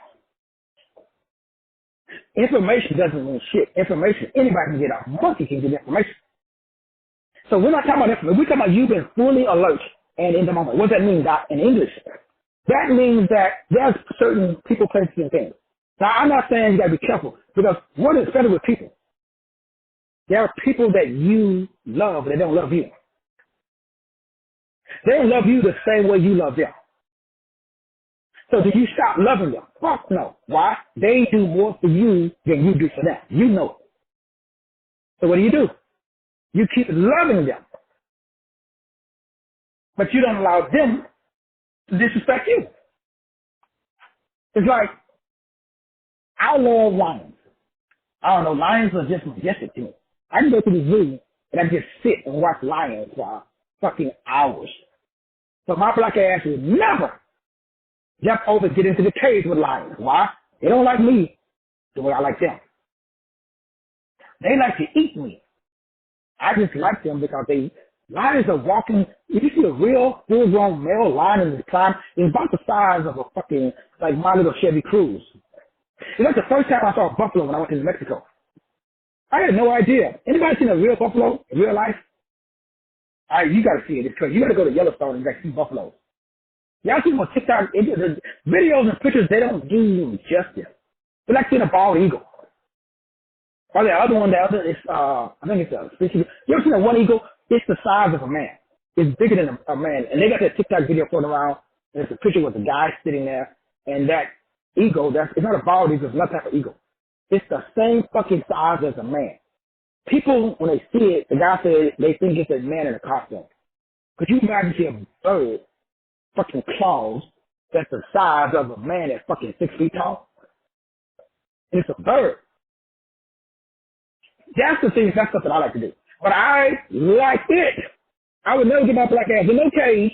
Information doesn't mean shit. Information, anybody can get a monkey can get information. So we're not talking about information. We're talking about you being fully alert and in the moment. What does that mean, Doc, in English? That means that there's certain people, places, and things. Now, I'm not saying you got to be careful because what is better with people? There are people that you love, but they don't love you. They don't love you the same way you love them. So do you stop loving them? Fuck no. Why? They do more for you than you do for them. You know it. So what do? You keep loving them. But you don't allow them to disrespect you. It's like, I love lions. I don't know, lions are just majestic to me. I can go to the zoo and I just sit and watch lions for fucking hours. But my black ass would never jump over and get into the cage with lions. Why? They don't like me the way I like them. They like to eat me. I just like them because lions are walking. If you see a real full-grown male lion in the climb, it's about the size of a fucking, like my little Chevy Cruze. It's like the first time I saw a buffalo when I went to Mexico. I had no idea. Anybody seen a real buffalo in real life? You got to see it. It's crazy. You got to go to Yellowstone and see buffaloes. Y'all see them on TikTok. The videos and pictures, they don't do justice. They're like seeing a bald eagle. Or the other one, is, I think it's a species. You ever seen that one eagle? It's the size of a man. It's bigger than a man. And they got that TikTok video floating around. And it's a picture with a guy sitting there. And that eagle, it's not a bald eagle. It's not type of eagle. It's the same fucking size as a man. People, when they see it, the guy said they think it's a man in a costume. Could you imagine see a bird, fucking claws, that's the size of a man that's fucking 6 feet tall. It's a bird. That's the thing. That's something I like to do. But I like it. I would never get my black ass in no cage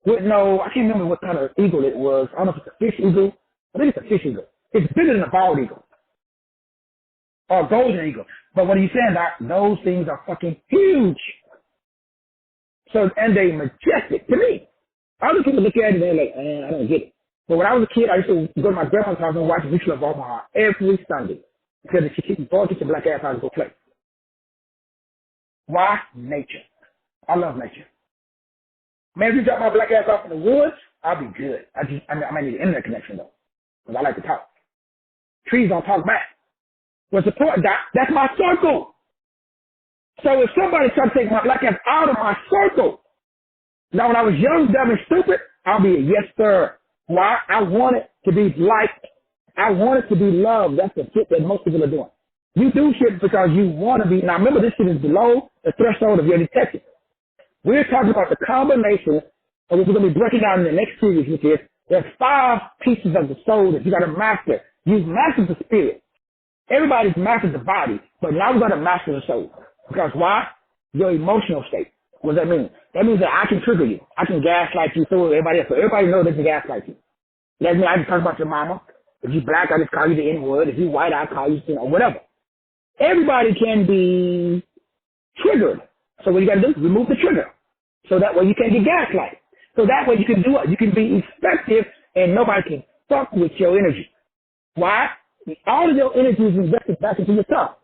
with no, I can't remember what kind of eagle it was. I don't know if it's a fish eagle. I think it's a fish eagle. It's bigger than a bald eagle or a golden eagle. But what he's saying, Doc, those things are fucking huge. So, and they majestic to me. Other people look at it and they're like, man, I don't get it. But when I was a kid, I used to go to my grandma's house and watch the Beach of Omaha every Sunday. Because she keep your black ass out to go play. Why? Nature. I love nature. Man, if you drop my black ass off in the woods, I'll be good. I might need an internet connection though. Because I like to talk. Trees don't talk back. What's the point, Doc? That's my circle. So if somebody tries to take my black ass out of my circle, now when I was young, dumb, and stupid, I'll be a yes, sir. Why? I want it to be liked. I want it to be loved. That's the shit that most people are doing. You do shit because you want to be. Now remember, this shit is below the threshold of your detection. We're talking about the combination of what we're going to be breaking down in the next series, which is there's 5 pieces of the soul that you got to master. You've mastered the spirit. Everybody's mastered the body, but now we got to master the soul. Because why? Your emotional state. What does that mean? That means that I can trigger you. I can gaslight you so everybody else. So everybody knows they can gaslight you. That means I can talk about your mama. If you black, I just call you the N-word. If you white, I call you, whatever. Everybody can be triggered. So what you got to do is remove the trigger. So that way you can't get gaslighted. So that way you can do what? You can be effective and nobody can fuck with your energy. Why? All of your energy is invested back into yourself.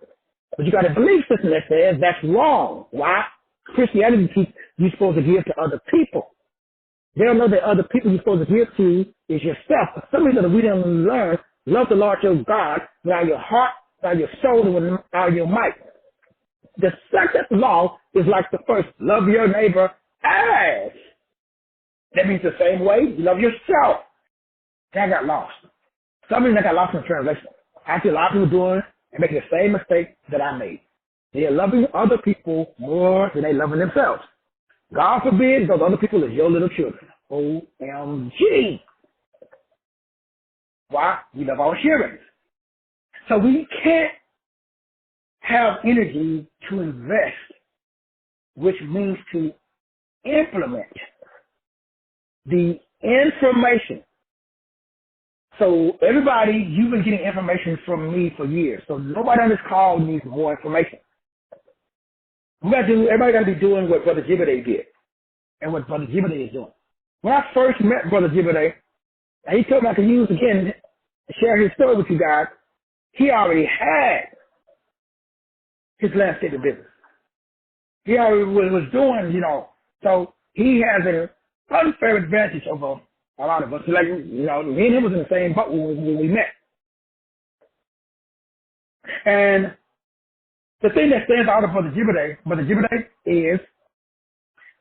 But you got a belief system that says that's wrong. Why? Christianity teaches you're supposed to give to other people. They don't know that other people you're supposed to give to is yourself. For some reason we didn't learn, love the Lord your God with all your heart, with all your soul, and with all your might. The second law is like the first. Love your neighbor as. That means the same way you love yourself. That got lost. Some reason I got lost in translation. I see a lot of people doing and making the same mistake that I made. They are loving other people more than they loving themselves. God forbid those other people is your little children. OMG. Why? We love our children. So we can't have energy to invest, which means to implement the information. So everybody, you've been getting information from me for years. So nobody on this call needs more information. Everybody got to be doing what Brother Jibade did and what Brother Jibade is doing. When I first met Brother Jibade, and he told me I could use again, share his story with you guys, he already had his landscape of business. He already was doing, so he has an unfair advantage over a lot of us. Like, me and him was in the same boat when we met. And the thing that stands out of Brother Jibade is,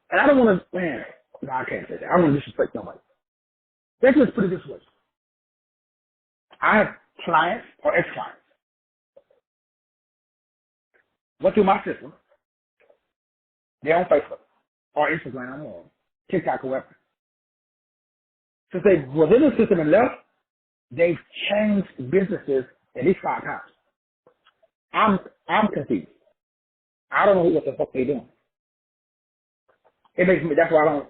and I don't want to, no, I can't say that. I don't want to disrespect nobody. Let's just put it this way. I have clients or ex-clients. Went through my system. They're on Facebook or Instagram or TikTok or whatever. Since they was in the system and left, they've changed businesses at least 5 times. I'm confused. I don't know what the fuck they're doing. It makes me, that's why I don't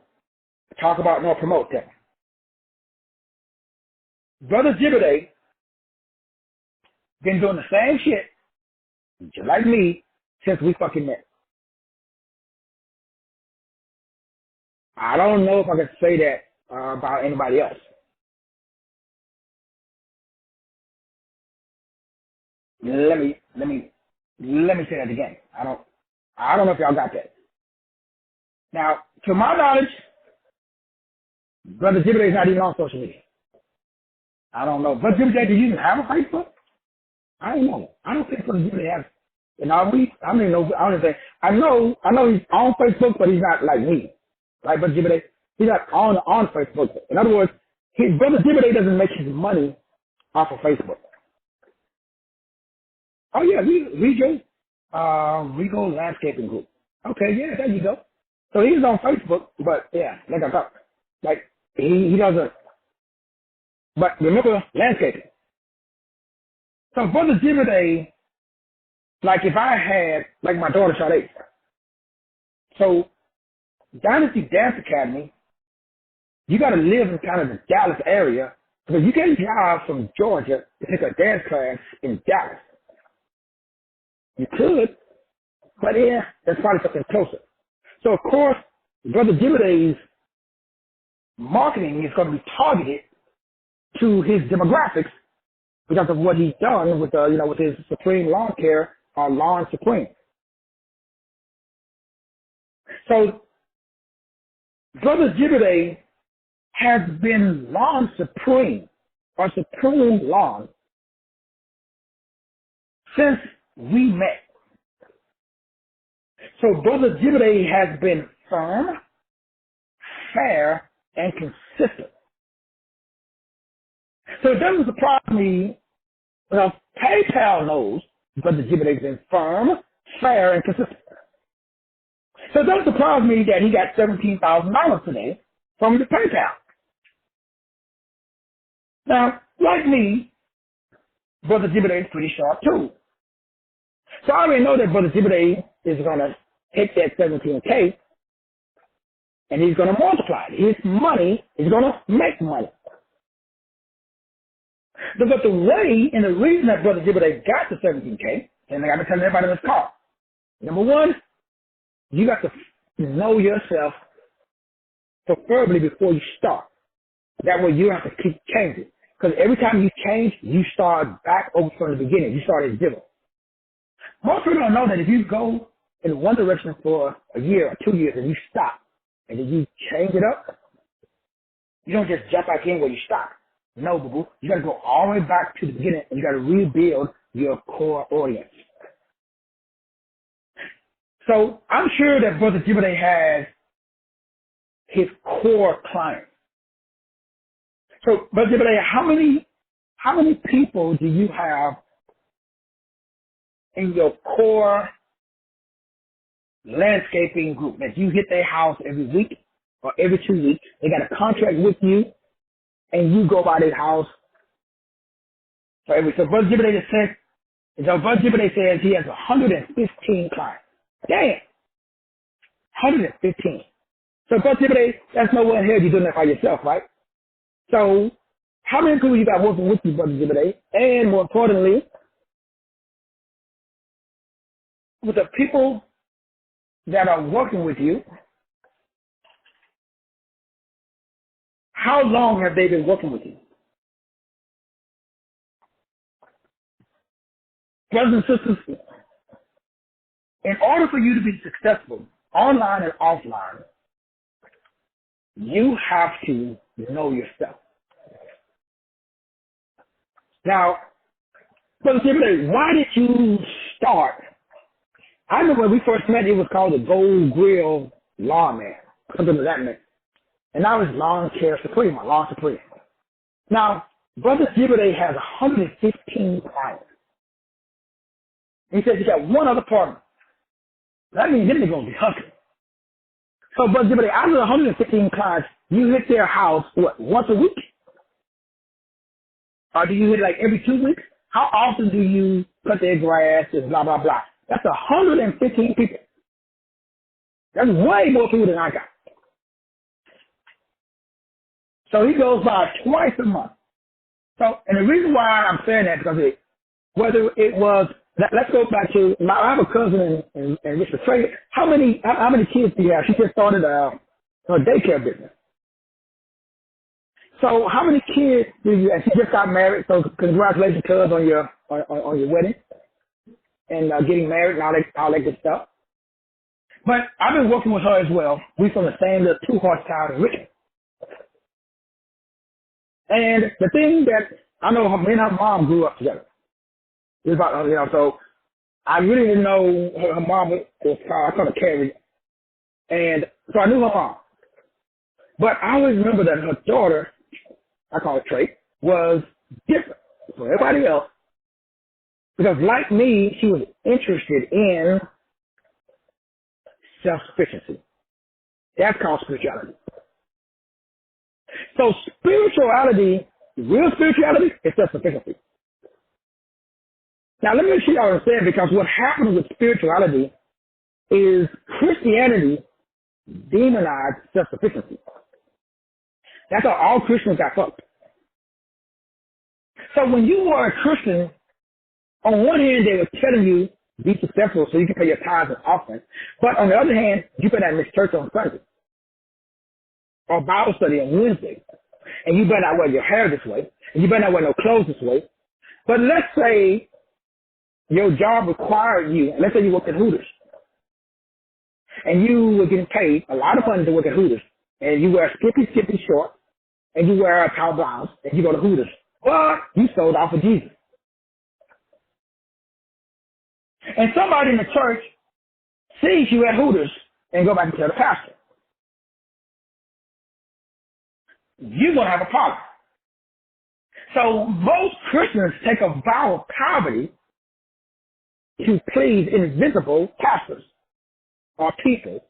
talk about nor promote them. Brother Jibade been doing the same shit, just like me, since we fucking met. I don't know if I can say that about anybody else. Let me say that again. I don't know if y'all got that. Now, to my knowledge, Brother Jibade is not even on social media. I don't know. Brother Jibade, do you even have a Facebook? I don't know. I don't think Brother Jibade has. And I don't even know. I don't think. I know he's on Facebook, but he's not like me. Like Brother Jibade, he's not on Facebook. In other words, Brother Jibade doesn't make his money off of Facebook. Oh yeah, Regal Landscaping Group. Okay, yeah, there you go. So he's on Facebook, but yeah, like I thought, like he doesn't. But remember landscaping. So Brother Jibade, like if I had, like my daughter Sade, so Dynasty Dance Academy, you got to live in kind of the Dallas area because you can't drive from Georgia to take a dance class in Dallas. You could, but yeah, that's probably something closer. So of course, Brother Jibade's marketing is going to be targeted to his demographics because of what he's done with with his Supreme Lawn Care or Lawn Supreme. So Brother Jibade has been Lawn Supreme or Supreme Lawn since we met. So Brother Jibade has been firm, fair, and consistent. So it doesn't surprise me because PayPal knows Brother Jibade has been firm, fair, and consistent. So it doesn't surprise me that he got $17,000 today from the PayPal. Now, like me, Brother Jibade is pretty sharp too. So I already know that Brother Jibade is going to take that $17K and he's going to multiply it. His money is going to make money. But the way and the reason that Brother Jibade got the $17K, and I've been telling everybody in this call, number one, you got to know yourself preferably before you start. That way you have to keep changing. Because every time you change, you start back over from the beginning. You start at zero. Most people don't know that if you go in one direction for a year or 2 years and you stop, and then you change it up, you don't just jump back in where you stop. No, boo-boo. You got to go all the way back to the beginning, and you got to rebuild your core audience. So I'm sure that Brother Jibade has his core clients. So, Brother Jibade, how many people do you have in your core landscaping group that you hit their house every week or every 2 weeks? They got a contract with you, and you go by their house for every. So, Brother Jibade says he has 115 clients. Damn, 115. So, Brother Jibade, that's nowhere in here you're doing that by yourself, right? So, how many people you got working with you, Brother Jibade? And more importantly, with the people that are working with you, how long have they been working with you? Brothers and sisters, in order for you to be successful, online and offline, you have to know yourself. Now, Brother Jibade, why did you start? I remember when we first met, it was called the Gold Grill Lawman, something of that nature. And now it's Lawn Care Supreme, or Lawn Supreme. Now, Brother Jibade has 115 clients. He says he got one other partner. That means they're going to be hustling. So, Brother Jibade, out of the 115 clients, you hit their house, what, once a week? Or do you hit like every 2 weeks? How often do you cut their grass and blah, blah, blah? That's 115 people. That's way more people than I got. So he goes by twice a month. So, and the reason why I'm saying that, because whether it was, let's go back to, I have a cousin in Richmond. Trey, how many kids do you have? She just started a daycare business. So how many kids do you, and she just got married, so congratulations, cuz, on your wedding and getting married and all that good stuff. But I've been working with her as well. We from the same little 2-horse town in Richmond. And the thing that I know, me and her mom grew up together. It was about, so I really didn't know her mom was called, I called her Carrie. And so I knew her mom. But I always remember that her daughter, I call her Trey, was different from everybody else. Because like me, she was interested in self-sufficiency. That's called spirituality. So spirituality Real spirituality is self-sufficiency. Now, let me make sure y'all understand, because what happens with spirituality is Christianity demonized self-sufficiency. That's how all Christians got fucked. So when you were a Christian, on one hand, they were telling you be successful so you can pay your tithes and offerings. But on the other hand, you better not miss church on Sunday or Bible study on Wednesday. And you better not wear your hair this way. And you better not wear no clothes this way. But let's say your job required you, let's say you work at Hooters, and you were getting paid a lot of money to work at Hooters, and you wear skippy shorts, and you wear a towel blouse, and you go to Hooters. But you sold off of Jesus. And somebody in the church sees you at Hooters and go back and tell the pastor. You're going to have a problem. So most Christians take a vow of poverty to please invisible pastors or people.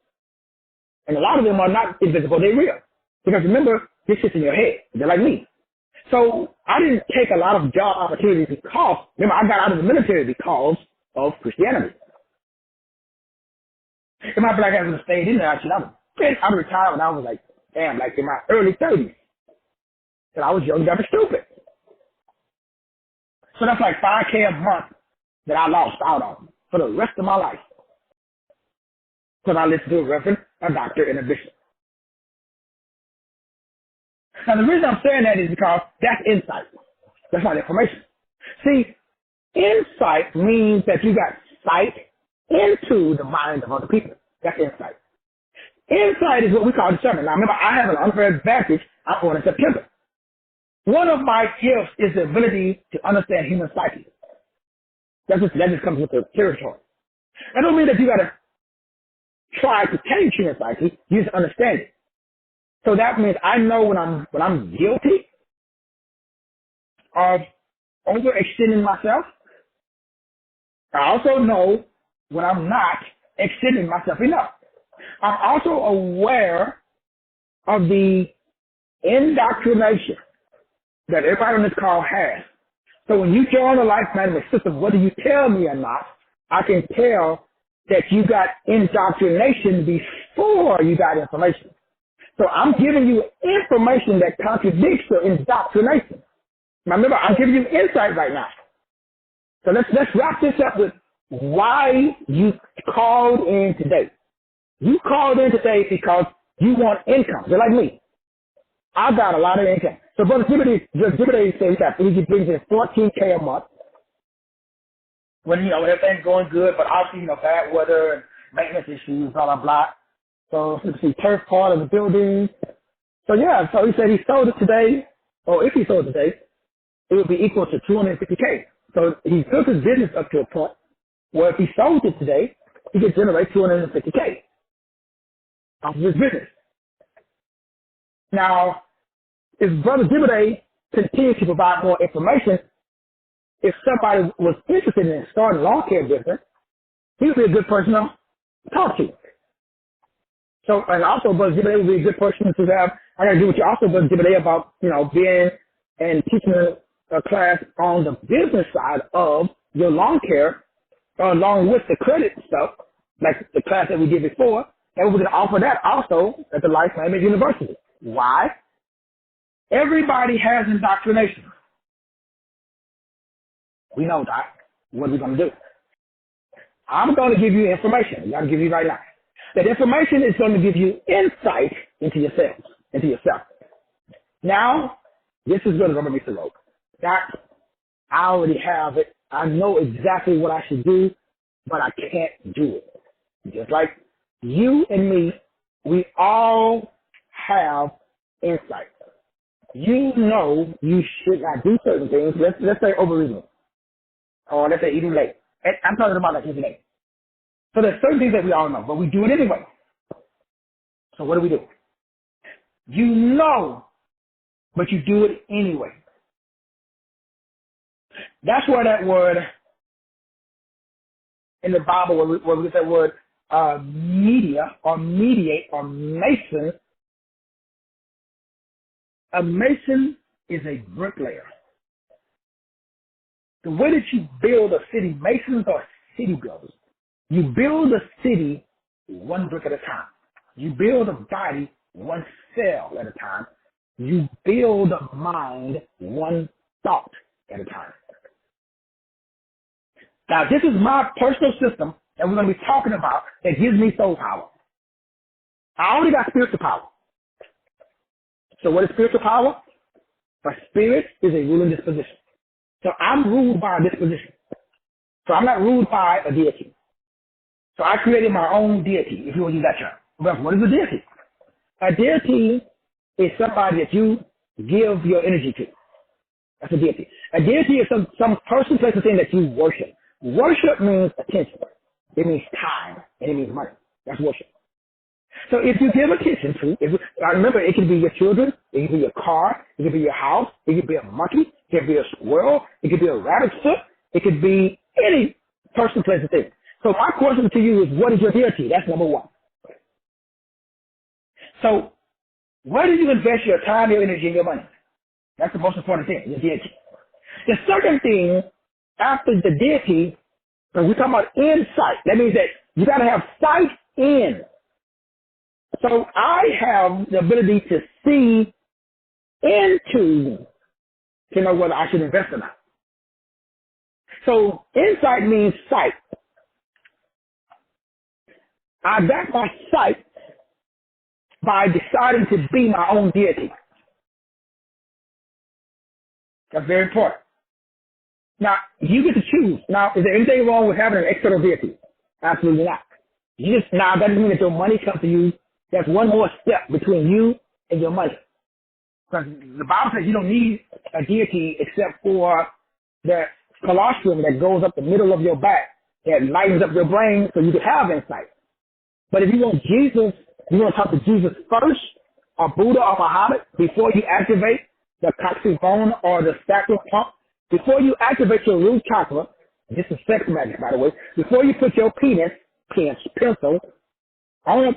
And a lot of them are not invisible, they're real. Because remember, this sits in your head. They're like me. So I didn't take a lot of job opportunities because, remember, I got out of the military because of Christianity. If my black ass would have stayed in there, I would retire when I was like, damn, like in my early 30s. And I was young, dumb, and stupid. So that's like $5K a month that I lost out on for the rest of my life. Because I listened to a reverend, a doctor, and a bishop. Now the reason I'm saying that is because that's insight. That's not information. See, insight means that you got sight into the mind of other people. That's insight. Insight is what we call discernment. Now remember, I have an unfair advantage. I'm born in September. One of my gifts is the ability to understand human psyche. That just comes with the territory. That don't mean that you got to try to change human psyche. You just understand it. So that means I know when I'm guilty of overextending myself. I also know when I'm not extending myself enough. I'm also aware of the indoctrination that everybody on this call has. So when you join the life management system, whether you tell me or not, I can tell that you got indoctrination before you got information. So I'm giving you information that contradicts your indoctrination. Now remember, I'm giving you insight right now. So let's wrap this up with why you called in today. You called in today because you want income. You're like me. I got a lot of income. So Brother Jibade says that he brings in $14K a month. When, everything's going good, but obviously, bad weather and maintenance issues, blah, blah, blah. So you see turf part of the building. So yeah, so he said he sold it today, or if he sold it today, it would be equal to $250K. So he built his business up to a point where if he sold it today, he could generate $250K off of his business. Now, if Brother Jibade continues to provide more information, if somebody was interested in starting a lawn care business, he would be a good person to talk to. So, and also, Brother Jibade would be a good person to have. I got to do what you also, Brother Jibade, about, being and teaching a class on the business side of your lawn care, along with the credit stuff, like the class that we did before, and we're going to offer that also at the Life Management University. Why? Everybody has indoctrination. We know that. What are we going to do? I'm going to give you information. I'm going to give you right now. That information is going to give you insight into yourself. Now, this is going to make the road. That I already have it. I know exactly what I should do, but I can't do it. Just like you and me, we all have insight. You know you should not do certain things. Let's say overeating, or let's say eating late. And I'm talking about like eating late. So there's certain things that we all know, but we do it anyway. So what do? You know, but you do it anyway. That's where that word in the Bible, where we get that word media or mediate or mason. A mason is a bricklayer. The way that you build a city, masons are city builders. You build a city one brick at a time. You build a body one cell at a time. You build a mind one thought at a time. Now, this is my personal system that we're going to be talking about that gives me soul power. I already got spiritual power. So what is spiritual power? My spirit is a ruling disposition. So I'm ruled by a disposition. So I'm not ruled by a deity. So I created my own deity, if you will use that term. Well, what is a deity? A deity is somebody that you give your energy to. That's a deity. A deity is some person, place, or thing that you worship. Worship means attention. It means time. And it means money. That's worship. So if you give attention to, I remember it can be your children, it can be your car, it can be your house, it can be a monkey, it can be a squirrel, it can be a rabbit's foot, it could be any person, place, or thing. So my question to you is, what is your deity? That's number one. So where do you invest your time, your energy, and your money? That's the most important thing, your deity. The second thing, after the deity, when we're talking about insight, that means that you got to have sight in. So I have the ability to see into to know whether I should invest or not. So insight means sight. I got my sight by deciding to be my own deity. That's very important. Now, you get to choose. Now, is there anything wrong with having an external deity? Absolutely not. Now, that doesn't mean that your money comes to you. That's one more step between you and your money. Because the Bible says you don't need a deity except for the colostrum that goes up the middle of your back that lightens up your brain so you can have insight. But if you want Jesus, you want to talk to Jesus first, or Buddha or Muhammad, before you activate the coccyx bone or the sacral pump, before you activate your root chakra, this is sex magic, by the way, before you put your pencil on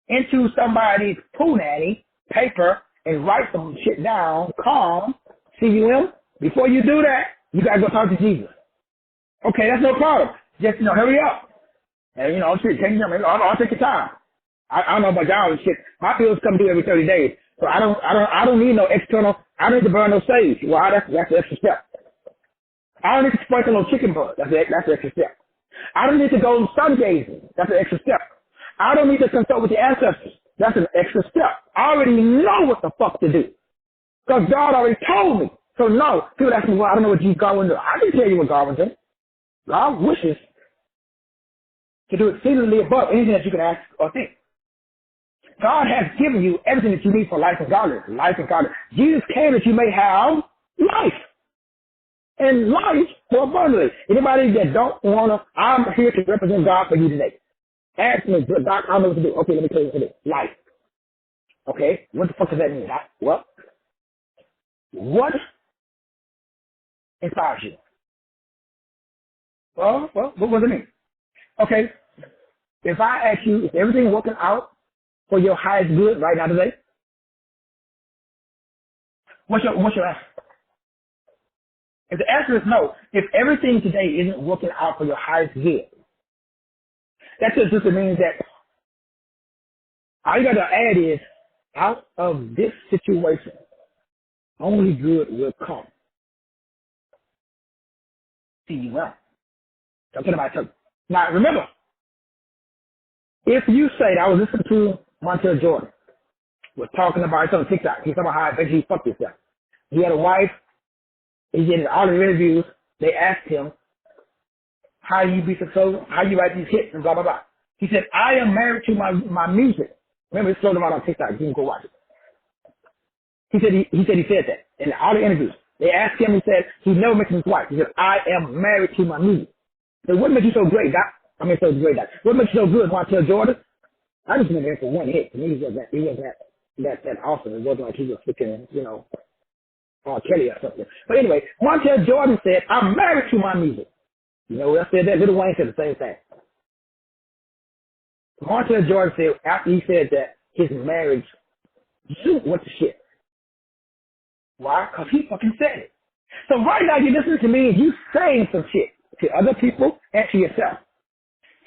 into somebody's punani paper and write some shit down, calm, CUM, before you do that, you got to go talk to Jesus. Okay, that's no problem. Just, hurry up. And, I'll take your time. I don't know about y'all and shit. My bills come due every 30 days. So I don't need no external, I don't need to burn no sage. Well, that's the extra step. I don't need to sprinkle no chicken blood. That's the extra step. I don't need to go sun gazing. That's an extra step. I don't need to consult with the ancestors. That's an extra step. I already know what the fuck to do. Because God already told me. So no, people ask me, well, I don't know what God will do. I can tell you what God will do. God wishes to do exceedingly above anything that you can ask or think. God has given you everything that you need for life and godliness. Life and godliness. Jesus came that you may have life. And life more abundantly. Anybody that don't want to, I'm here to represent God for you today. Ask me, Doc, I don't know what to do. Okay, let me tell you what to do. Life. Okay, what the fuck does that mean, Doc? Well, what inspires you? Well, what does it mean? Okay, if I ask you, is everything working out for your highest good right now today? What's your answer? If the answer is no, if everything today isn't working out for your highest good, that just means that all you got to add is, out of this situation, only good will come. See you well. Talking about something. Now remember, if you say, I was listening to Montel Jordan, was talking about it on TikTok. He's talking about how eventually he fucked himself. He had a wife. He did all the interviews. They asked him, how you be successful? How you write these hits and blah, blah, blah. He said, I am married to my music. Remember, it's floating around on TikTok. You can go watch it. He said that in all the interviews. They asked him, he said, he never mentioned his wife. He said, I am married to my music. So what makes you so great, Doc? What makes you so good, Montel Jordan? I just went there for one hit. And he wasn't that awesome. It wasn't like he was freaking, Kelly or something. But anyway, Montel Jordan said, I'm married to my music. You know what else said that? Lil Wayne said the same thing. Montel Jordan said, after he said that, his marriage went to shit. Why? Because he fucking said it. So right now you're listening to me and you saying some shit to other people and to yourself.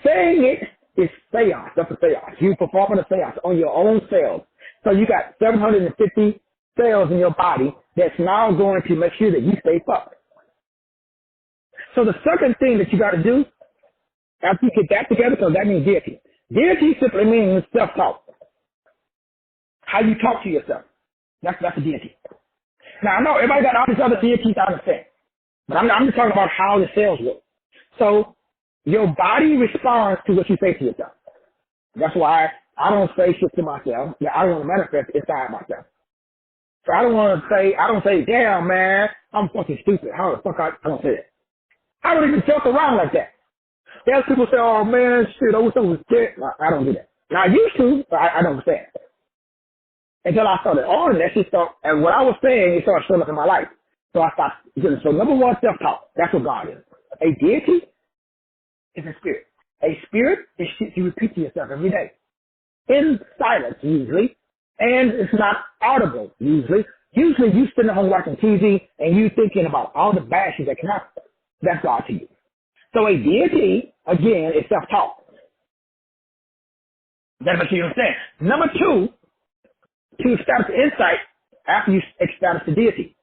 Saying it is seance. That's a seance. You performing a seance on your own cells. So you got 750 cells in your body that's now going to make sure that you stay fucked. So the second thing that you got to do after you get that together, because that means deity. Deity simply means self-talk. How you talk to yourself. That's a deity. Now, I know everybody got all these other deities I understand. But I'm just talking about how the cells work. So your body responds to what you say to yourself. That's why I don't say shit to myself. I don't want to manifest inside myself. So I don't say, damn, man, I'm fucking stupid. How the fuck I don't say it. I don't even joke around like that. There's people say, oh, man, shit, I wish I was dead. I don't do that. Now, I used to, but I don't say it. Until I started on that shit stuff, and what I was saying, it started showing up in my life. So I stopped doing it. So number one, self-talk. That's what God is. A deity is a spirit. A spirit is shit you repeat to yourself every day. In silence, usually. And it's not audible, usually. Usually you sitting at home watching TV and you thinking about all the bad shit that can happen. That's God to you. So a deity, again, is self-talk. That's what you understand. Number two, to establish insight after you establish the deity.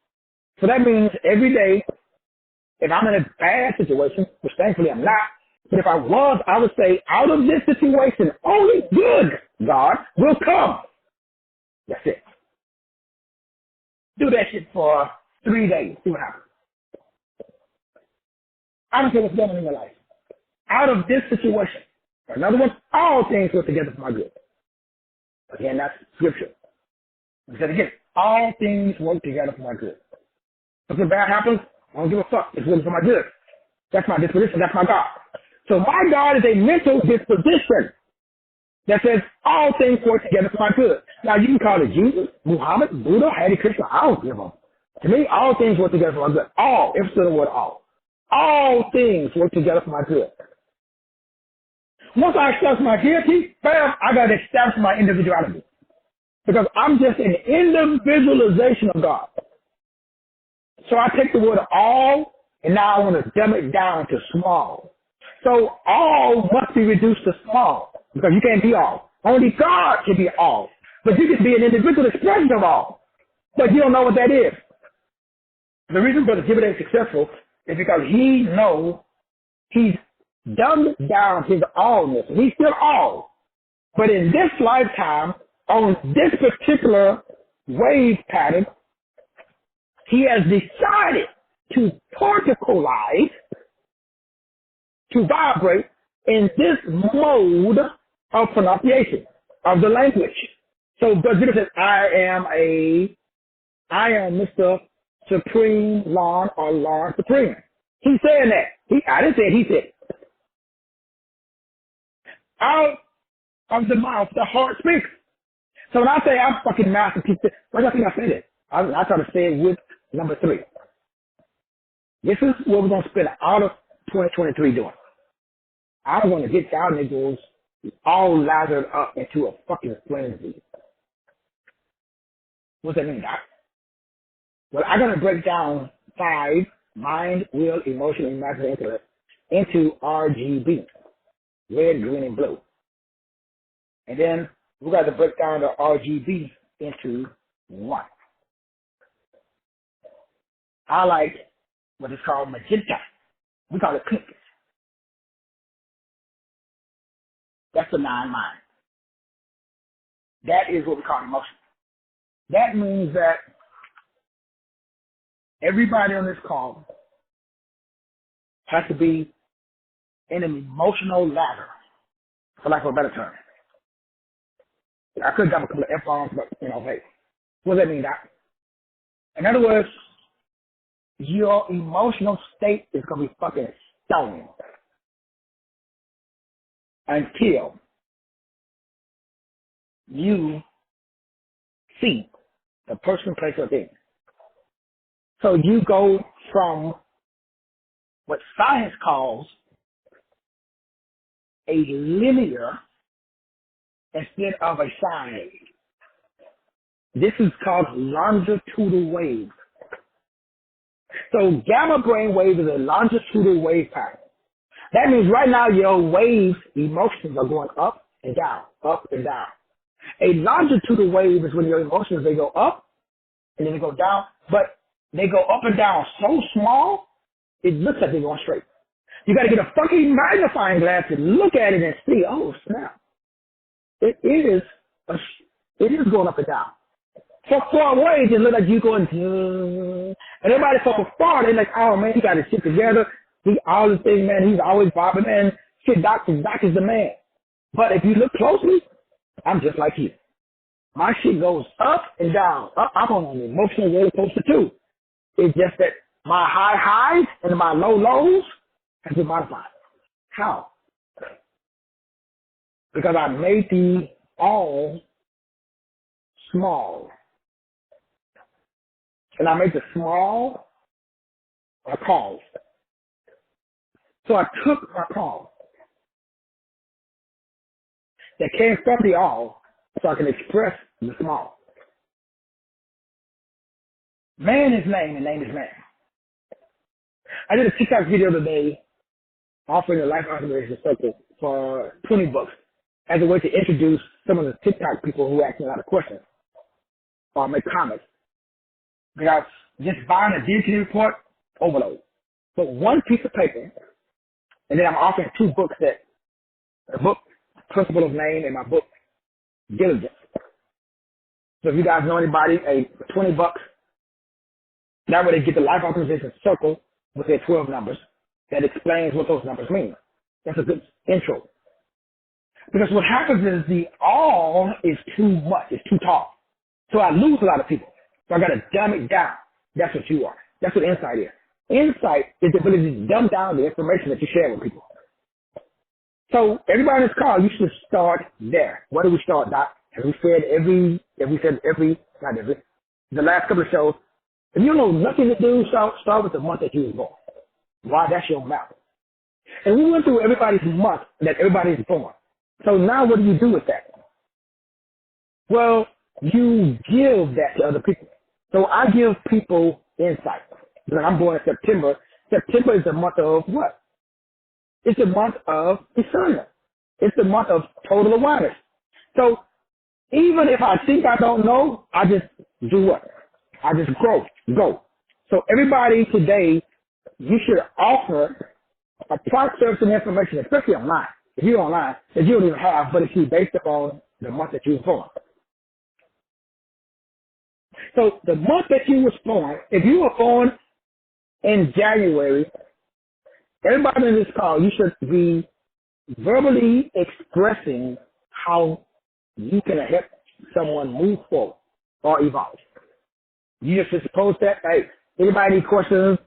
So that means every day, if I'm in a bad situation, which thankfully I'm not, but if I was, I would say, out of this situation, only good, God, will come. That's it. Do that shit for 3 days. See what happens. I don't care what's going on in your life. Out of this situation. In other words, all things work together for my good. Again, that's scripture. I said again, all things work together for my good. Something bad happens, I don't give a fuck. It's working for my good. That's my disposition. That's my God. So my God is a mental disposition that says all things work together for my good. Now, you can call it Jesus, Muhammad, Buddha, Hare Krishna. I don't give a. To me, all things work together for my good. All. Emphasis on the word all. All things work together for my good. Once I establish my deity, bam, I got to establish my individuality. Because I'm just an individualization of God. So I take the word all, and now I want to dumb it down to small. So all must be reduced to small, because you can't be all. Only God can be all. But you can be an individual expression of all. But you don't know what that is. The reason Brother Jibade is successful is because he knows he's dumbed down his allness. He's still all. But in this lifetime, on this particular wave pattern, he has decided to particleize, to vibrate in this mode of pronunciation of the language. So Brazil says, I am Mr. Supreme Lon or Lon Supreme. He's saying that. I didn't say it, he said it. Out of the mouth, the heart speaks. So when I say I'm fucking masterpiece, why do I think I said it? I try to say it with number 3. This is what we're going to spend out of 2023 doing. I'm going to get y'all niggas all lathered up into a fucking frenzy. What's that mean, Doc? Well, I'm going to break down 5, mind, will, emotion, imagination, intellect, into RGB, red, green, and blue. And then we got to break down the RGB into 1. I like what is called magenta. We call it pink. That's the 9 mind. That is what we call emotion. That means that everybody on this call has to be in an emotional ladder, for lack of a better term. I could drop a couple of F-bombs, but, hey. What does that mean, Doc? In other words, your emotional state is going to be fucking stoned until you see the person, place, or thing. So you go from what science calls a linear instead of a sine. This is called longitudinal waves. So gamma brain wave is a longitudinal wave pattern. That means right now your waves, emotions are going up and down, up and down. A longitudinal wave is when your emotions, they go up and then they go down, but they go up and down so small, it looks like they're going straight. You got to get a fucking magnifying glass to look at it and see, oh snap. It is going up and down. So far away, it just look like you going, and everybody from afar, they're like, oh man, he got his shit together. He all the thing, man. He's always bobbing, man. Shit, Doc is the man. But if you look closely, I'm just like you. My shit goes up and down. I'm on an emotional roller coaster too. It's just that my high highs and my low lows have been modified. How? Because I made the all small. And I made the small a cause. So I took my cause that came from the all so I can express the small. Man is name and name is man. I did a TikTok video today offering a life authorization circle for 20 bucks as a way to introduce some of the TikTok people who ask me a lot of questions or make comments. Because just buying a DT report, overload. But one piece of paper, and then I'm offering 2 books that, a book, Principle of Name, and my book, Diligence. So if you guys know anybody, 20 bucks, that way they get the life authorization circle with their 12 numbers that explains what those numbers mean. That's a good intro. Because what happens is the all is too much. It's too tall. So I lose a lot of people. So I got to dumb it down. That's what you are. That's what insight is. Insight is the ability to dumb down the information that you share with people. So everybody in this call, you should start there. Where do we start, Doc? As we said the last couple of shows, if you don't know nothing to do, start with the month that you were born. Why? That's your mouth. And we went through everybody's month that everybody's born. So now what do you do with that? Well, you give that to other people. So I give people insight. Because I'm born in September. September is the month of what? It's the month of discernment. It's the month of total awareness. So even if I think I don't know, I just do what? I just go. So everybody today, you should offer a product, service, and information, especially online. If you're online, that you don't even have, but it's based upon the month that you were born. So the month that you were born, if you were born in January, everybody in this call, you should be verbally expressing how you can help someone move forward or evolve. You just suppose that, hey, anybody need questions,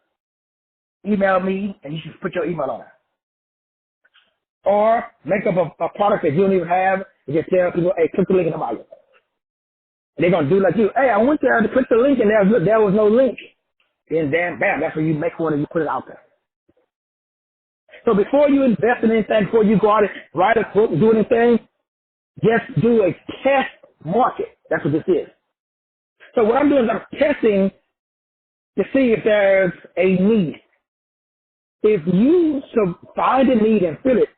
email me, and you should put your email on it. Or make up a product that you don't even have and just tell people, hey, click the link in the bio. And they're going to do like you. Hey, I went there to click the link and there was no link. Then bam, that's when you make one and you put it out there. So before you invest in anything, before you go out and write a book, do anything, just do a test market. That's what this is. So what I'm doing is I'm testing to see if there's a need. If you find a need and fill it,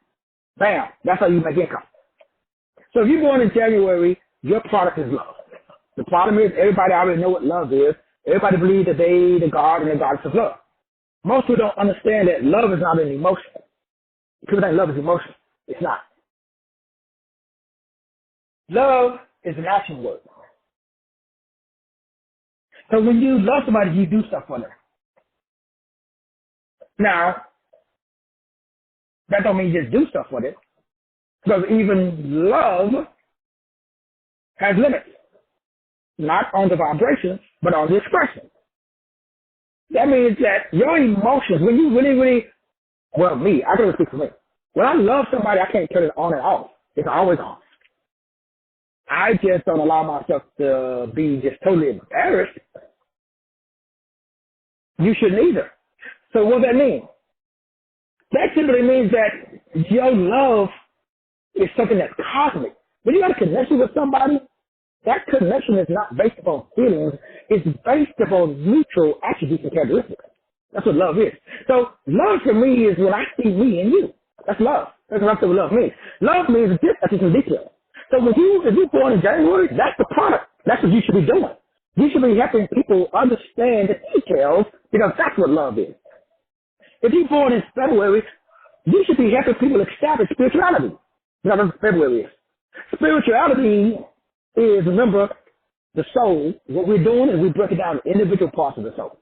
bam, that's how you make income. So if you're born in January, your product is love. The problem is everybody already know what love is. Everybody believes that they the God and the goddess of love. Most people don't understand that love is not an emotion. People think love is emotion. It's not. Love is an action word. So when you love somebody, you do stuff for them. Now, that don't mean you just do stuff for them. Because even love has limits. Not on the vibration, but on the expression. That means that your emotions, when you really, well, me, I can only speak for me. When I love somebody, I can't turn it on and off. It's always on. I just don't allow myself to be just totally embarrassed. You shouldn't either. So what does that mean? That simply means that your love is something that's cosmic. When you got a connection with somebody, that connection is not based upon feelings. It's based upon mutual attributes and characteristics. That's what love is. So love for me is when I see me and you. That's love. That's what love means. Love means difference in detail. So if you're born in January, that's the product. That's what you should be doing. You should be helping people understand the details because that's what love is. If you're born in February, you should be helping people establish spirituality. That's what February is. Spirituality is, remember, the soul. What we're doing is we break it down into individual parts of the soul.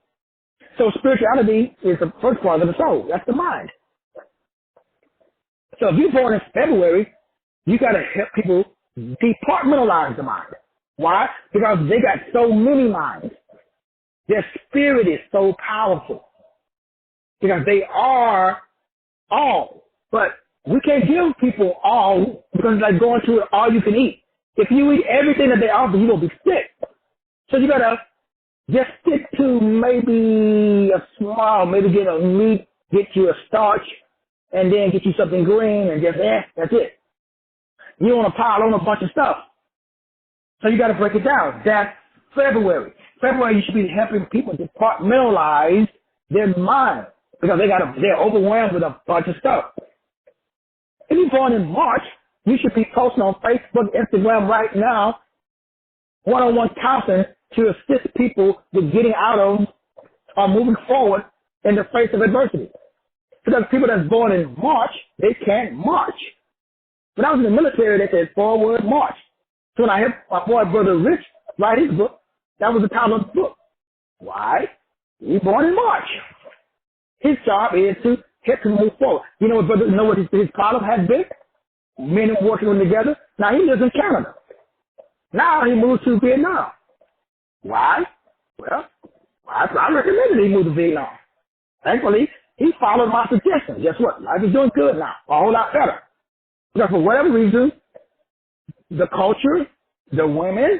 So spirituality is the first part of the soul. That's the mind. So if you're born in February, you got to help people departmentalize the mind. Why? Because they got so many minds. Their spirit is so powerful. Because they are all. But we can't give people all because it's like going to it all you can eat. If you eat everything that they offer, you're going to be sick. So you got to just stick to maybe a small, maybe get a meat, get you a starch, and then get you something green and just, that's it. You don't want to pile on a bunch of stuff. So you got to break it down. That's February. February, you should be helping people departmentalize their mind because they're overwhelmed with a bunch of stuff. If you're born in March, you should be posting on Facebook, Instagram right now, one-on-one counseling to assist people with getting out of or moving forward in the face of adversity. Because people that's born in March, they can't march. When I was in the military, they said forward march. So when I helped my boy brother Rich write his book, that was the title of the book. Why? He's born in March. His job is to help him move forward. You know what his problem has been? Men and working together. Now he lives in Canada. Now he moved to Vietnam. Why? Well, I recommended he move to Vietnam. Thankfully, he followed my suggestion. Guess what? Life is doing good now. A whole lot better. Because for whatever reason, the culture, the women,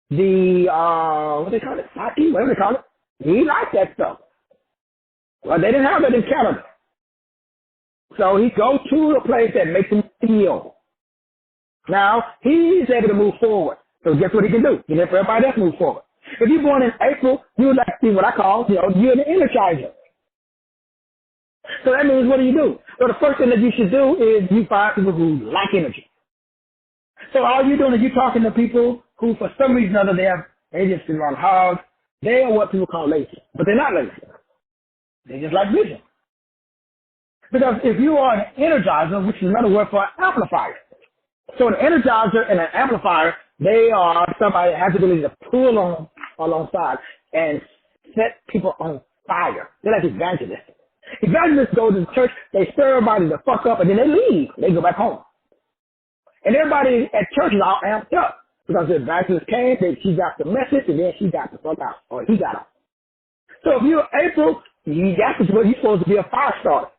what they call it? Sake? Whatever they call it. He liked that stuff. Well, they didn't have that in Canada. So he goes to a place that makes him feel. Now, he's able to move forward. So guess what he can do? He can help everybody else move forward. If you're born in April, you would like to see what I call, you're the energizer. So that means what do? So the first thing that you should do is you find people who like energy. So all you're doing is you're talking to people who, for some reason or other, they just sit around hogs. They are what people call lazy. But they're not lazy. They just like vision. Because if you are an energizer, which is another word for an amplifier. So an energizer and an amplifier, they are somebody that has the ability to pull on alongside and set people on fire. They're like evangelists. Evangelists go to the church, they stir everybody to fuck up, and then they leave. They go back home. And everybody at church is all amped up because the evangelist came, she got the message, and then she got the fuck out, or he got out. So if you're April, you're supposed to be a fire starter.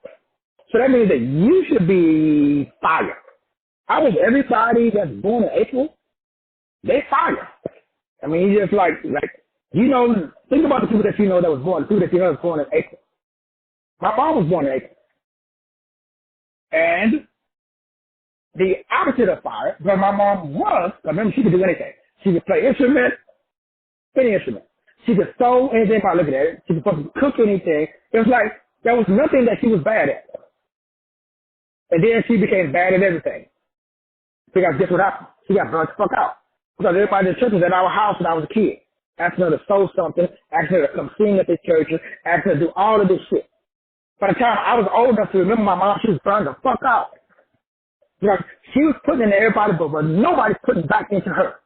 So that means that you should be fire. I wish everybody that's born in April, they fire. I mean, you just think about the people that you know that was born, the people that you know that was born in April. My mom was born in April. And the opposite of fire, because my mom remember, she could do anything. She could play any instrument. She could sew anything by looking at it. She could fucking cook anything. It was like, there was nothing that she was bad at. And then she became bad at everything. Because guess what happened? She got burnt the fuck out. Because everybody in the church was at our house when I was a kid. Asking her to sew something, asking her to come sing at the churches, asking her to do all of this shit. By the time I was old enough to remember my mom, she was burned the fuck out. Because she was putting into everybody, but nobody's putting back into her.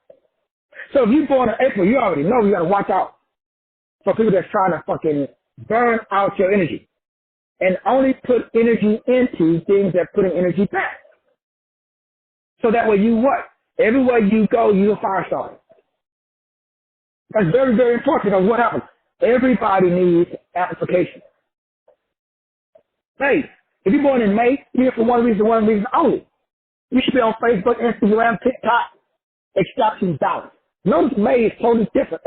So if you're born in April, you already know you got to watch out for people that's trying to fucking burn out your energy. And only put energy into things that putting energy back. So that way you what? Everywhere you go, you're a fire starter. That's very, very important because what happens? Everybody needs amplification. Hey, if you're born in May, you're here for one reason only. You should be on Facebook, Instagram, TikTok, extracting dollars. Notice May is totally different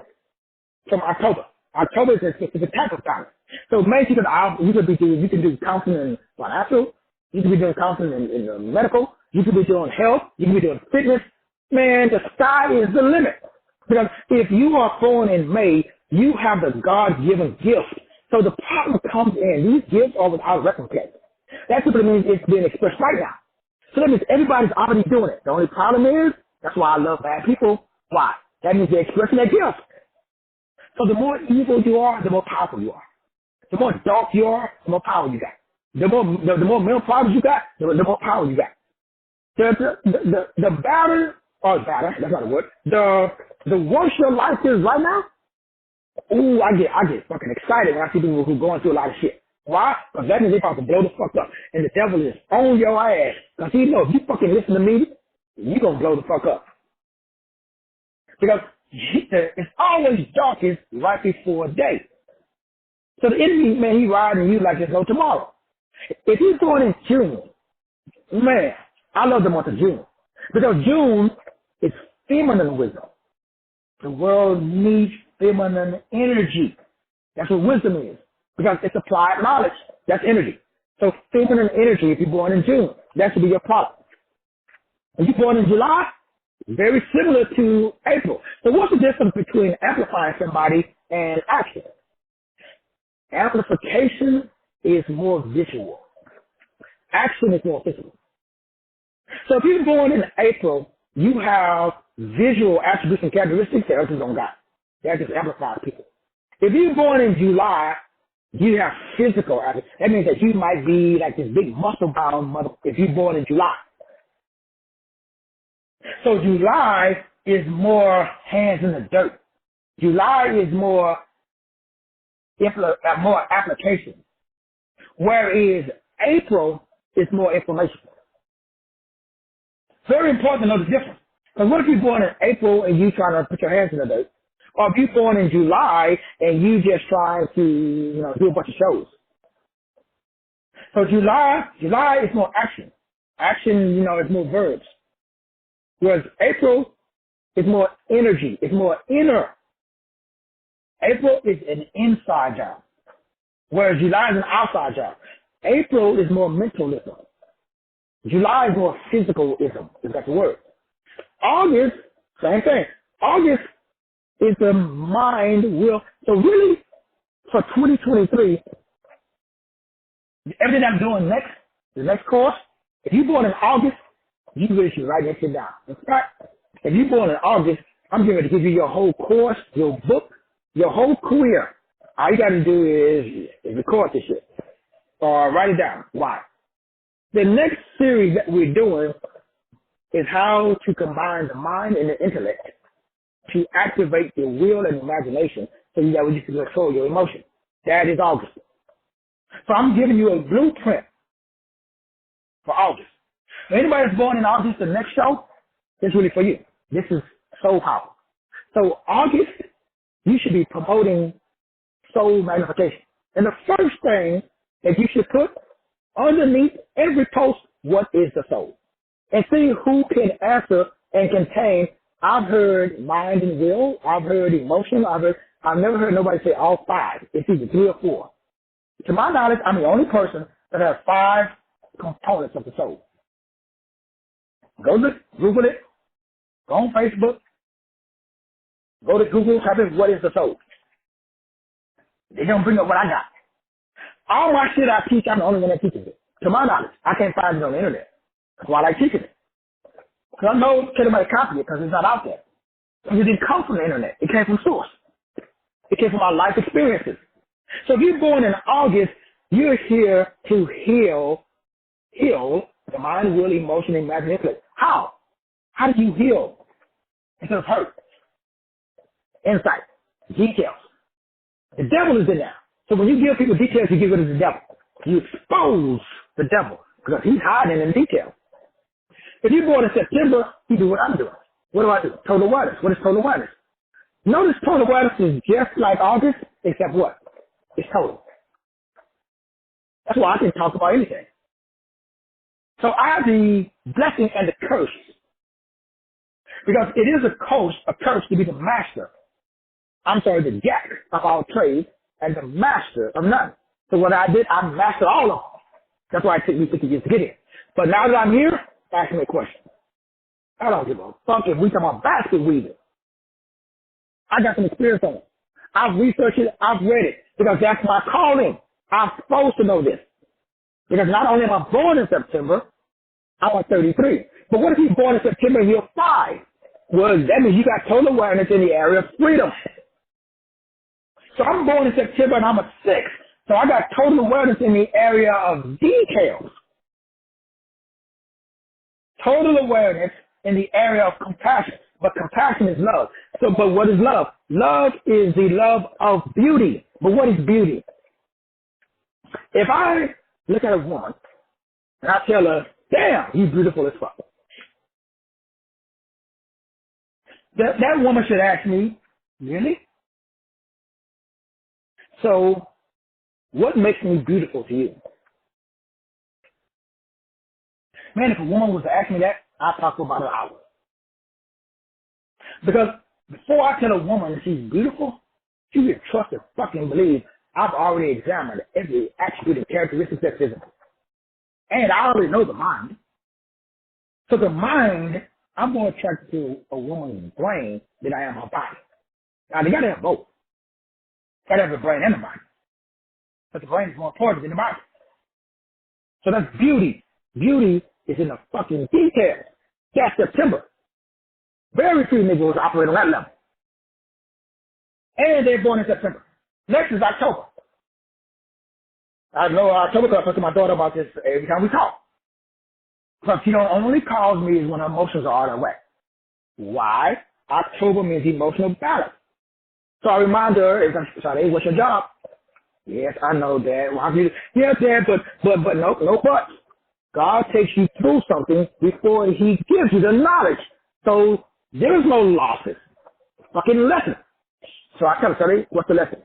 from October. October is a specific type of dollar. So May, you can do counseling in financial, you can be doing counseling in medical, you can be doing health, you can be doing fitness. Man, the sky is the limit. Because if you are born in May, you have the God-given gift So the partner comes in. These gifts are without recompense. That simply means it's being expressed right now. So that means everybody's already doing it. The only problem is, that's why I love bad people. Why? That means they're expressing their gifts. So the more evil you are, the more powerful you are. The more dark you are, the more power you got. The more mental problems you got, the more power you got. The better, or better, that's not a word. The worse your life is right now, ooh, I get fucking excited when I see people who are going through a lot of shit. Why? Because that means they're about to blow the fuck up. And the devil is on your ass. Because he knows if you fucking listen to me, you're going to blow the fuck up. Because it's always darkest right before day. So the enemy, man, he riding you like there's no tomorrow. If he's going in June, man, I love the month of June. Because June is feminine wisdom. The world needs feminine energy. That's what wisdom is. Because it's applied knowledge. That's energy. So feminine energy, if you're born in June, that should be your product. If you're born in July, very similar to April. So what's the difference between amplifying somebody and action? Amplification is more visual. Action is more physical. So if you're born in April, you have visual attributes and characteristics that others don't got. That just amplifies people. If you're born in July, you have physical attributes. That means that you might be like this big muscle-bound mother if you're born in July. So July is more hands in the dirt. July is more application. Whereas April is more information. Very important to know the difference. Because what if you're born in April and you trying to put your hands in the dirt? Or if you're born in July and you just trying to, do a bunch of shows. So July is more action. Action, is more verbs. Whereas April is more energy. It's more inner. April is an inside job. Whereas July is an outside job. April is more mentalism. July is more physicalism, if that's the word. August, same thing. August is the mind will. So really, for 2023, everything I'm doing the next course, if you're born in August, you really should write that shit down. In fact, if you're born in August, I'm going to give you your whole course, your book, your whole career. All you got to do is record this shit or write it down. Why? The next series that we're doing is how to combine the mind and the intellect to activate your will and imagination so that you can control your emotion. That is August. So I'm giving you a blueprint for August. So anybody that's born in August, the next show, is really for you. This is soul power. So August, you should be promoting soul magnification. And the first thing that you should put underneath every post, what is the soul? And see who can answer and contain. I've heard mind and will. I've heard emotion. I've never heard nobody say all five. It's either 3 or 4. To my knowledge, I'm the only person that has 5 components of the soul. Go look, Google it. Go on Facebook. Go to Google, type in what is the soul. They're going to bring up what I got. All my shit I teach, I'm the only one that teaches it. To my knowledge, I can't find it on the internet. That's why I like teaching it. Because I know anybody copy it because it's not out there. Because it didn't come from the internet. It came from source. It came from our life experiences. So if you're born in August, you're here to heal the mind, will, emotion, and imagination. How? How do you heal instead of hurt? Insight. Details. The devil is in there. So when you give people details, you get rid of the devil. You expose the devil because he's hiding in detail. If you're born in September, you do what I'm doing. What do I do? Total awareness. What is total awareness? Notice total awareness is just like August, except what? It's total. That's why I can talk about anything. So I have the blessing and the curse. Because it is a curse to be the master. The jack of all trades and the master of none. So what I did, I mastered all of them. That's why it took me 50 years to get here. But now that I'm here, ask me a question. I don't give a fuck if we talk about basket weaving. I got some experience on it. I've researched it. I've read it because that's my calling. I'm supposed to know this because not only am I born in September, I'm 33. But what if you're born in September and you're 5? Well, that means you got total awareness in the area of freedom. So I'm born in September and I'm a 6. So I got total awareness in the area of details. Total awareness in the area of compassion. But compassion is love. So, but what is love? Love is the love of beauty. But what is beauty? If I look at a woman and I tell her, damn, you're beautiful as fuck. That woman should ask me, really? So, what makes me beautiful to you? Man, if a woman was to ask me that, I'd talk for about an hour. Because before I tell a woman she's beautiful, she should trust and fucking believe I've already examined every attribute and characteristic that's physical. And I already know the mind. So the mind, I'm more attracted to a woman's brain than I am her body. Now, they gotta have both. Gotta have the brain and the mind. But the brain is more important than the body. So that's beauty. Beauty is in the fucking details. That's September. Very few niggas operate on that level. And they're born in September. Next is October. I know October because I talk to my daughter about this every time we talk. But she don't only calls me when her emotions are out of whack. Why? October means emotional balance. So I remind her every time she says, hey, what's your job? Yes, I know, Dad. Well, yes, Dad, but no buts. God takes you through something before he gives you the knowledge. So there's no losses. Fucking lesson. So I tell her, what's the lesson?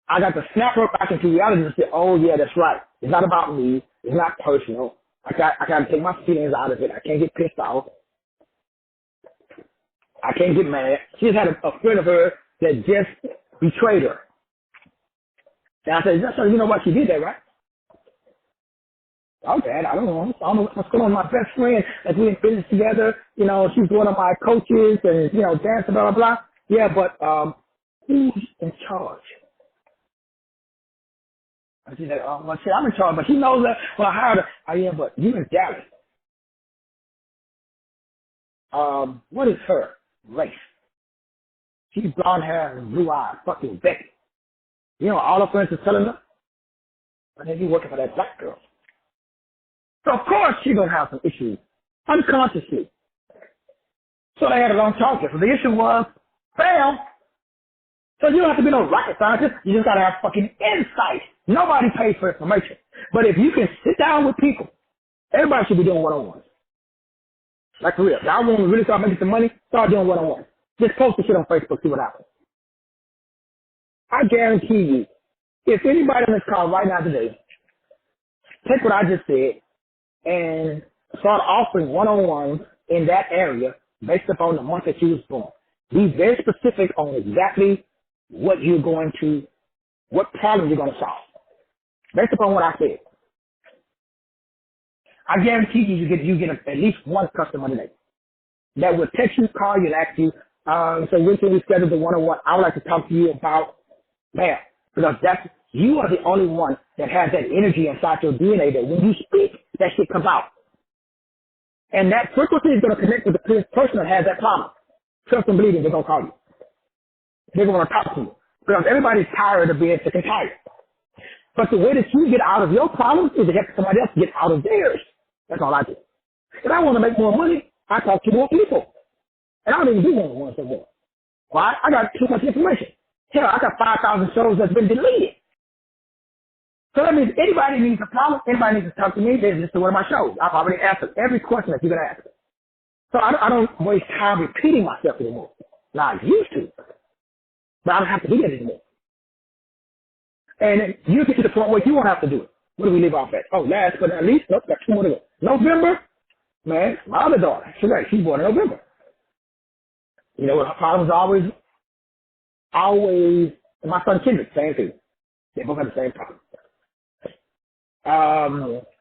I got to snap her back into reality and say, oh yeah, that's right. It's not about me. It's not personal. I got to take my feelings out of it. I can't get pissed off. I can't get mad. She just had a friend of hers that just betrayed her. And I said, so you know what? She did that, right? Oh, Dad, I don't know. I don't know what's going on with my best friend. Like, we're in business together. You know, she's one of my coaches and, you know, dancing, blah, blah, blah. Yeah, but who's in charge? And she said, oh, well, shit, I'm in charge. But she knows that when I hired her, I am, but you in Dallas. What is her race? She's blonde hair and blue eyes, fucking Becky. You know, all her friends are telling her, and then you working for that black girl. So of course she's gonna have some issues, unconsciously. So they had a long talk. So the issue was, bam. So you don't have to be no rocket scientist. You just gotta have fucking insight. Nobody pays for information. But if you can sit down with people, everybody should be doing one-on-ones. Like for real. Y'all want to really start making some money? Start doing one-on-ones. Just post the shit on Facebook, see what happens. I guarantee you, if anybody on this call right now today, take what I just said and start offering one-on-ones in that area based upon the month that you was born. Be very specific on exactly what you're going to, what problem you're going to solve. Based upon what I said. I guarantee you get at least one customer today that will text you, call you, and ask you, so when can we schedule the one-on-one? I would like to talk to you about that. Because you are the only one that has that energy inside your DNA that when you speak, that shit comes out. And that frequency is going to connect with the person that has that problem. Trust and believe me, they're going to call you. They're going to talk to you. Because everybody's tired of being sick and tired. But the way that you get out of your problems is to help somebody else get out of theirs. That's all I do. If I want to make more money, I talk to more people. And I don't even do one-on-ones anymore. Why? I got too much information. Hell, I got 5,000 shows that's been deleted. So that means anybody needs a problem, anybody needs to talk to me, they listen to one of my shows. I've already answered every question that you're going to ask. So I don't waste time repeating myself anymore. Now, I used to, but I don't have to do that anymore. And you get to the point where you won't have to do it. What do we leave off at? Oh, last but not least, nope, got 2 more to go. November, man, my other daughter, she's born in November. You know what her problems are always, and my son Kendrick, same thing. They both have the same problem.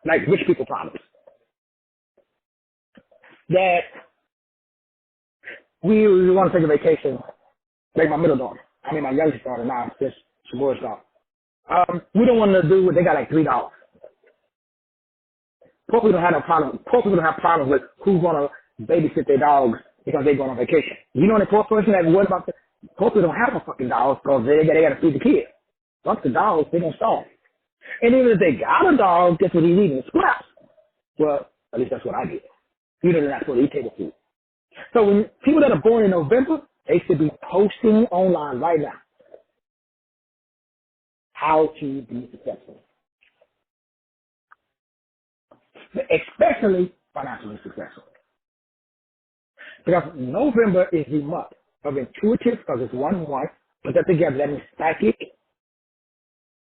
Like rich people problems. That we want to take a vacation, like my middle daughter. I mean, my youngest daughter now, since she was off. We don't want to do what they got like $3. Poor people don't have no problem. Poor people don't have problems with who's going to babysit their dogs because they're going on vacation. You know the poor person that worried about the poor people don't have no fucking dogs because they got to feed the kids. Fuck the dogs, they're going to starve. And even if they got a dog, guess what he's eating? Scraps. Well, at least that's what I get. You know, they're not supposed to eat table food. So when people that are born in November, they should be posting online right now how to be successful, especially financially successful. Because November is the month of intuitive, because it's 1-1, put that together, that means psychic.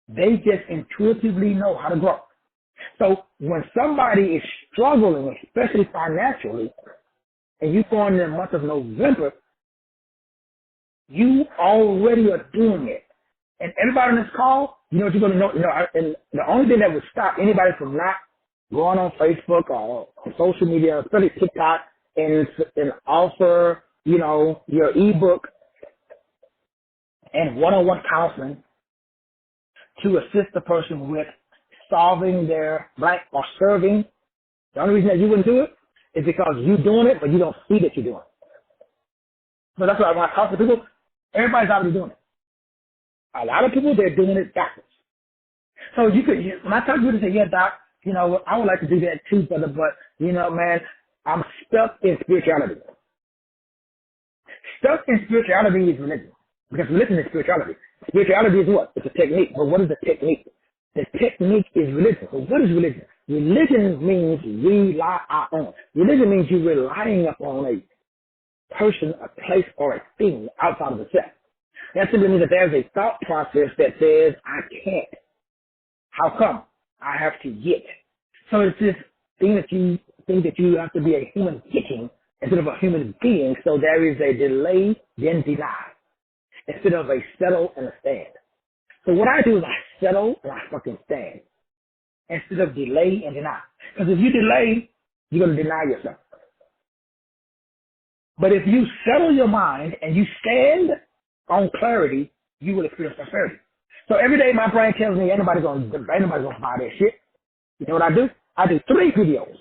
They just intuitively know how to grow. So when somebody is struggling, especially financially, and you go in the month of November, you already are doing it. And everybody on this call, you know what you're going to know. And the only thing that would stop anybody from not going on Facebook or on social media, especially TikTok, and offer, your ebook and one-on-one counseling to assist the person with solving their blank or serving. The only reason that you wouldn't do it is because you're doing it, but you don't see that you're doing it. So that's why when I talk to people, everybody's already doing it. A lot of people, they're doing it backwards. So when I talk to you to say, yeah, doc, I would like to do that too, brother, but, man, I'm stuck in spirituality. Stuck in spirituality is religion. Because religion is spirituality. Spirituality is what? It's a technique. But what is the technique? The technique is religion. So what is religion? Religion means rely on. Religion means you're relying upon a person, a place, or a thing outside of the self. That simply means that there's a thought process that says, I can't. How come? I have to get. So it's this thing that you think that you have to be a human getting instead of a human being. So there is a delay, then deny, instead of a settle and a stand. So what I do is I settle and I fucking stand instead of delay and deny. Because if you delay, you're going to deny yourself. But if you settle your mind and you stand on clarity, you will experience prosperity. So every day my brain tells me anybody's gonna buy that shit. You know what I do? I do 3 videos.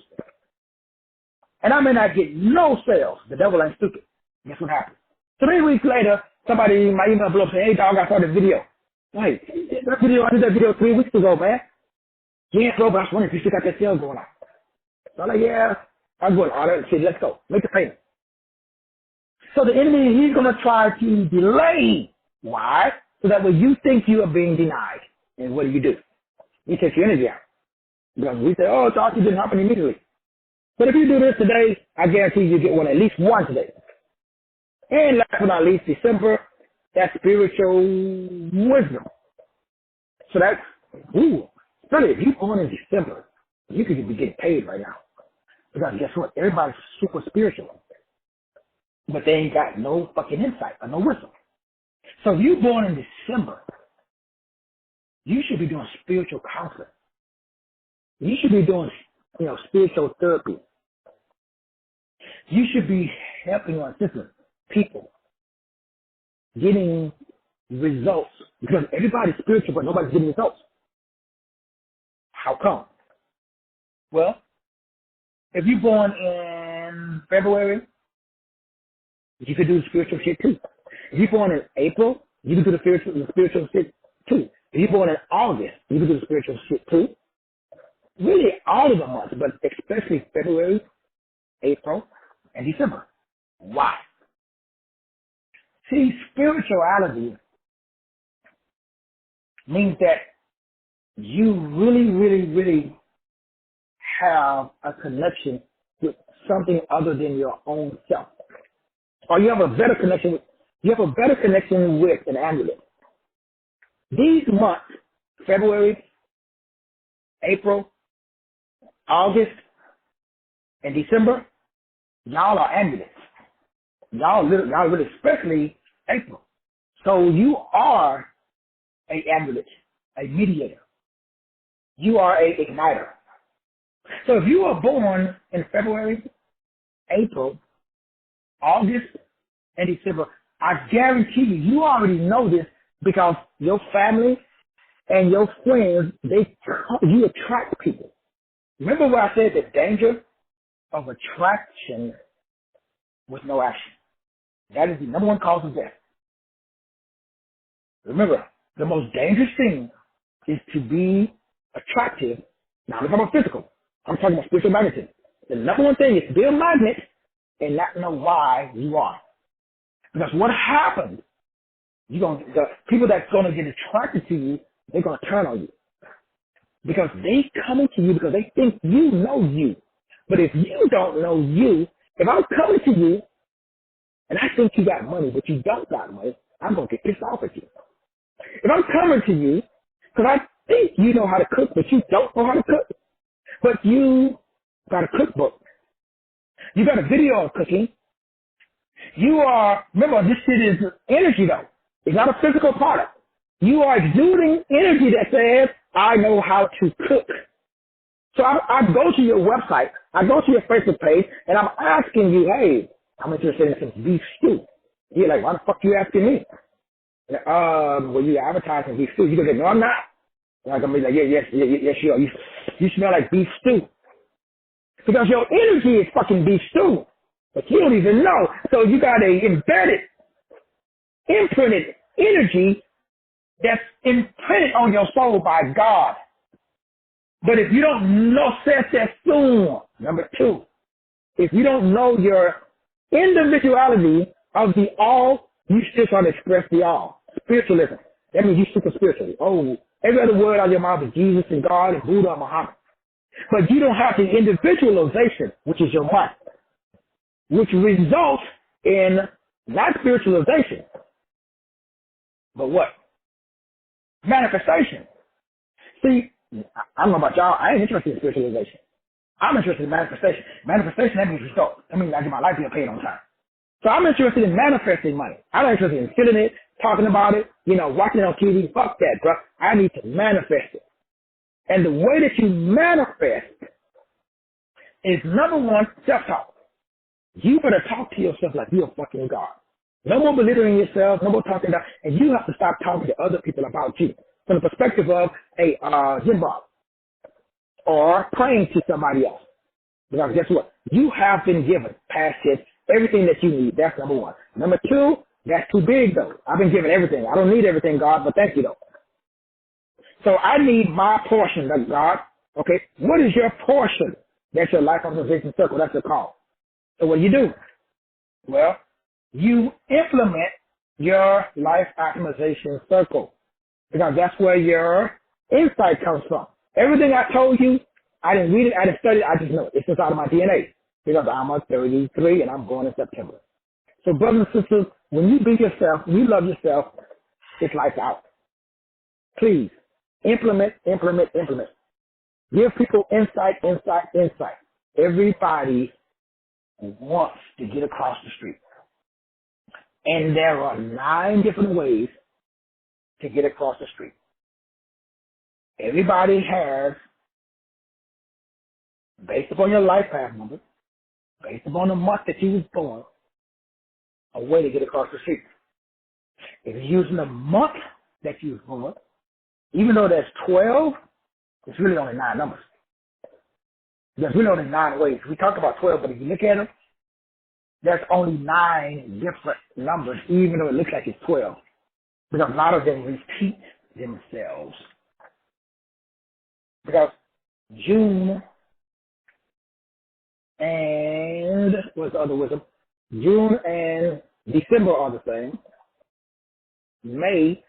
And I may not get no sales. The devil ain't stupid. Guess what happens? 3 weeks later, somebody, my email blew up saying, hey dog, I saw this video. Wait, I did that video 3 weeks ago, man. Yeah, bro, but I was wondering if you still got that sale going on. So I'm like, yeah, I'm going, all right, shit, let's go. Make the payment. So the enemy, he's going to try to delay. Why? So that when you think you are being denied, and what do? You take your energy out. Because we say, oh, it didn't happen immediately. But if you do this today, I guarantee you get one, at least one today. And last but not least, December, that's spiritual wisdom. So that's, especially if you're born in December, you could be getting paid right now. Because guess what? Everybody's super spiritual. But they ain't got no fucking insight or no wisdom. So if you're born in December, you should be doing spiritual counseling. You should be doing, spiritual therapy. You should be helping or assisting people getting results. Because everybody's spiritual, but nobody's getting results. How come? Well, if you're born in February, you could do the spiritual shit too. If you're born in April, you can do the spiritual shit too. If you're born in August, you can do the spiritual shit too. Really all of the months, but especially February, April, and December. Why? See, spirituality means that you really, really, really have a connection with something other than your own self. Or you have a better connection with an amulet. These months, February, April, August, and December, y'all are amulets. Y'all really, especially April. So you are a amulet, a mediator. You are a igniter. So if you are born in February, April, August, and December, I guarantee you, you already know this because your family and your friends, you attract people. Remember what I said, the danger of attraction with no action. That is the number one cause of death. Remember, the most dangerous thing is to be attractive. Now, I'm talking about physical. I'm talking about spiritual magnetism. The number one thing is to be a magnet and not know why you are. Because what happens, the people that's going to get attracted to you, they're going to turn on you. Because they coming to you because they think you know you. But if you don't know you, if I'm coming to you and I think you got money, but you don't got money, I'm going to get pissed off at you. If I'm coming to you because I think you know how to cook, but you don't know how to cook, but you got a cookbook, you got a video of cooking, remember, this shit is energy though. It's not a physical product. You are exuding energy that says, I know how to cook. So I go to your website, I go to your Facebook page, and I'm asking you, hey, I'm interested in some beef stew. You're like, why the fuck you asking me? Well, you advertising beef stew. You go, no, I'm not. And I'm going to be like, yes, you are. You smell like beef stew. Because your energy is fucking beef stew. But you don't even know. So you got a embedded, imprinted energy that's imprinted on your soul by God. But if you don't know, set that soon. Number two, if you don't know your individuality of the all, you still trying to express the all. Spiritualism. That means you super spiritually. Oh, every other word out of your mouth is Jesus and God and Buddha and Muhammad. But you don't have the individualization, which is your mind, which results in not spiritualization, but what? Manifestation. See, I don't know about y'all. I ain't interested in spiritualization. I'm interested in manifestation. Manifestation, that means result. That means I get my light bill paid on time. So I'm interested in manifesting money. I'm not interested in feeling it, talking about it, watching it on TV. Fuck that, bro. I need to manifest it. And the way that you manifest is, number one, self-talk. You better talk to yourself like you're a fucking God. No more belittling yourself, no more talking about, and you have to stop talking to other people about you from the perspective of a gym bar or praying to somebody else. Because guess what? You have been given past tense everything that you need. That's number one. Number two, that's too big though. I've been given everything. I don't need everything, God, but thank you though. So I need my portion, God. Okay, what is your portion? That's your life optimization circle. That's your call. So what do? Well, you implement your life optimization circle because that's where your insight comes from. Everything I told you, I didn't read it, I didn't study it, I just know it. It's just out of my DNA because I'm a 33 and I'm born in September. So brothers and sisters, when you be yourself, when you love yourself, it's lights out. Please, implement. Give people insight. Everybody wants to get across the street. And there are 9 different ways to get across the street. Everybody has, based upon your life path number, based upon the month that you was born, a way to get across the street. If you're using the month that you was born, even though there's 12, it's really only 9 numbers. There's really only 9 ways. We talk about 12, but if you look at them, there's only 9 different numbers, even though it looks like it's 12. Because a lot of them repeat themselves. Because June and, what's the other wisdom? June and December are the same. May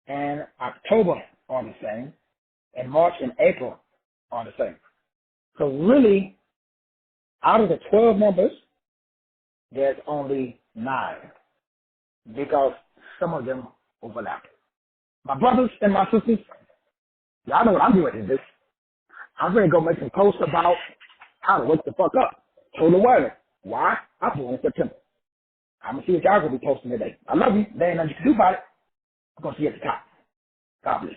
and October are the same. And March and April are the same. So really, out of the 12 numbers, there's only 9 because some of them overlap. My brothers and my sisters, y'all know what I'm doing in this. I'm going to go make some posts about how to wake the fuck up. Total awareness. Why? I'm born in September. I'm going to see what y'all going to be posting today. I love you. There ain't nothing you can do about it. I'm going to see you at the top. God bless.